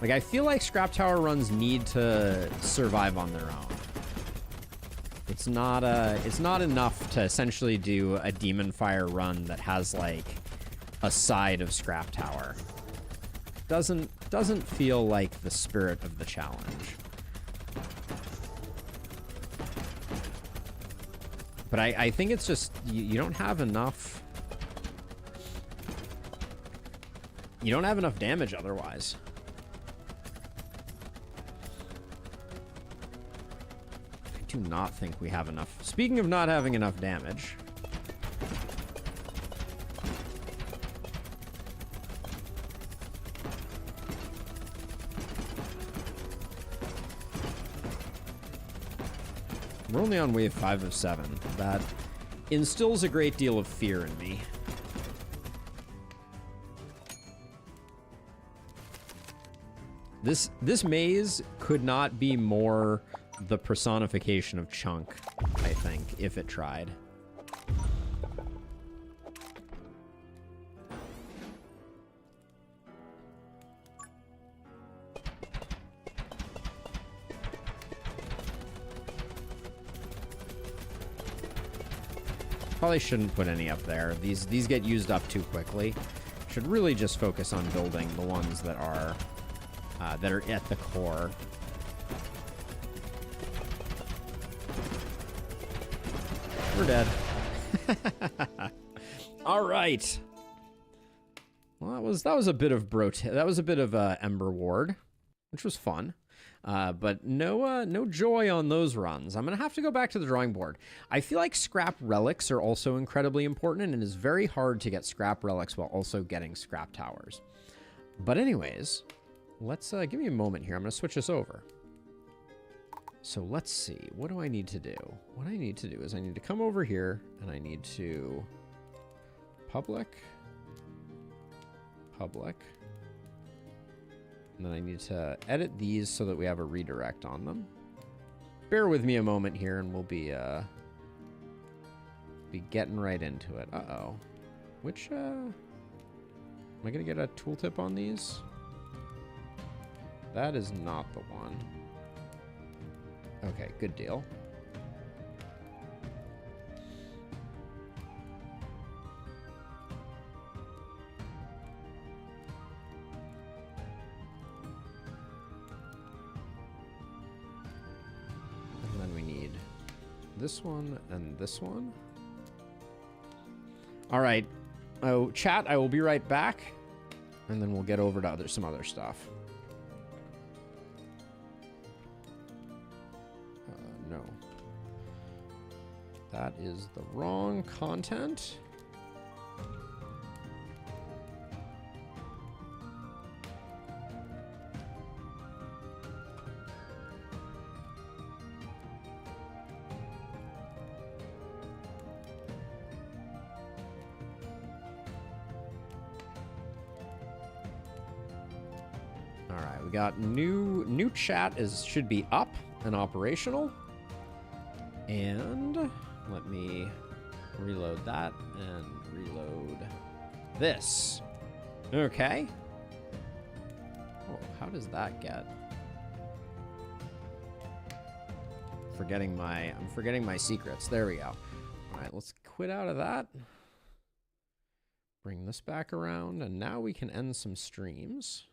Like, I feel like scrap tower runs need to survive on their own. It's not enough to essentially do a Demon Fire run that has like a side of scrap tower. Doesn't feel like the spirit of the challenge. But I think it's just you don't have enough. You don't have enough damage otherwise. I do not think we have enough. Speaking of not having enough damage. We're only on wave 5 of 7. That instills a great deal of fear in me. This maze could not be more the personification of Chunk, I think, if it tried. Probably shouldn't put any up there. These get used up too quickly. Should really just focus on building the ones that are at the core. We're dead. All right. Well, that was a bit of Emberward, which was fun. But no joy on those runs. I'm gonna have to go back to the drawing board. I feel like scrap relics are also incredibly important, and it is very hard to get scrap relics while also getting scrap towers. But anyways, let's give me a moment here. I'm gonna switch this over. So let's see. What do I need to do? What I need to do is I need to come over here and I need to public. And then I need to edit these so that we have a redirect on them. Bear with me a moment here and we'll be getting right into it. Uh-oh. Which, am I gonna get a tooltip on these? That is not the one. Okay, good deal. And then we need this one and this one. All right. Oh, chat, I will be right back. And then we'll get over to some other stuff. No. That is the wrong content. All right, we got new chat should be up and operational. And let me reload that and reload this. Okay. Oh, how does that get? I'm forgetting my secrets. There we go. All right, let's quit out of that. Bring this back around, and now we can end some streams.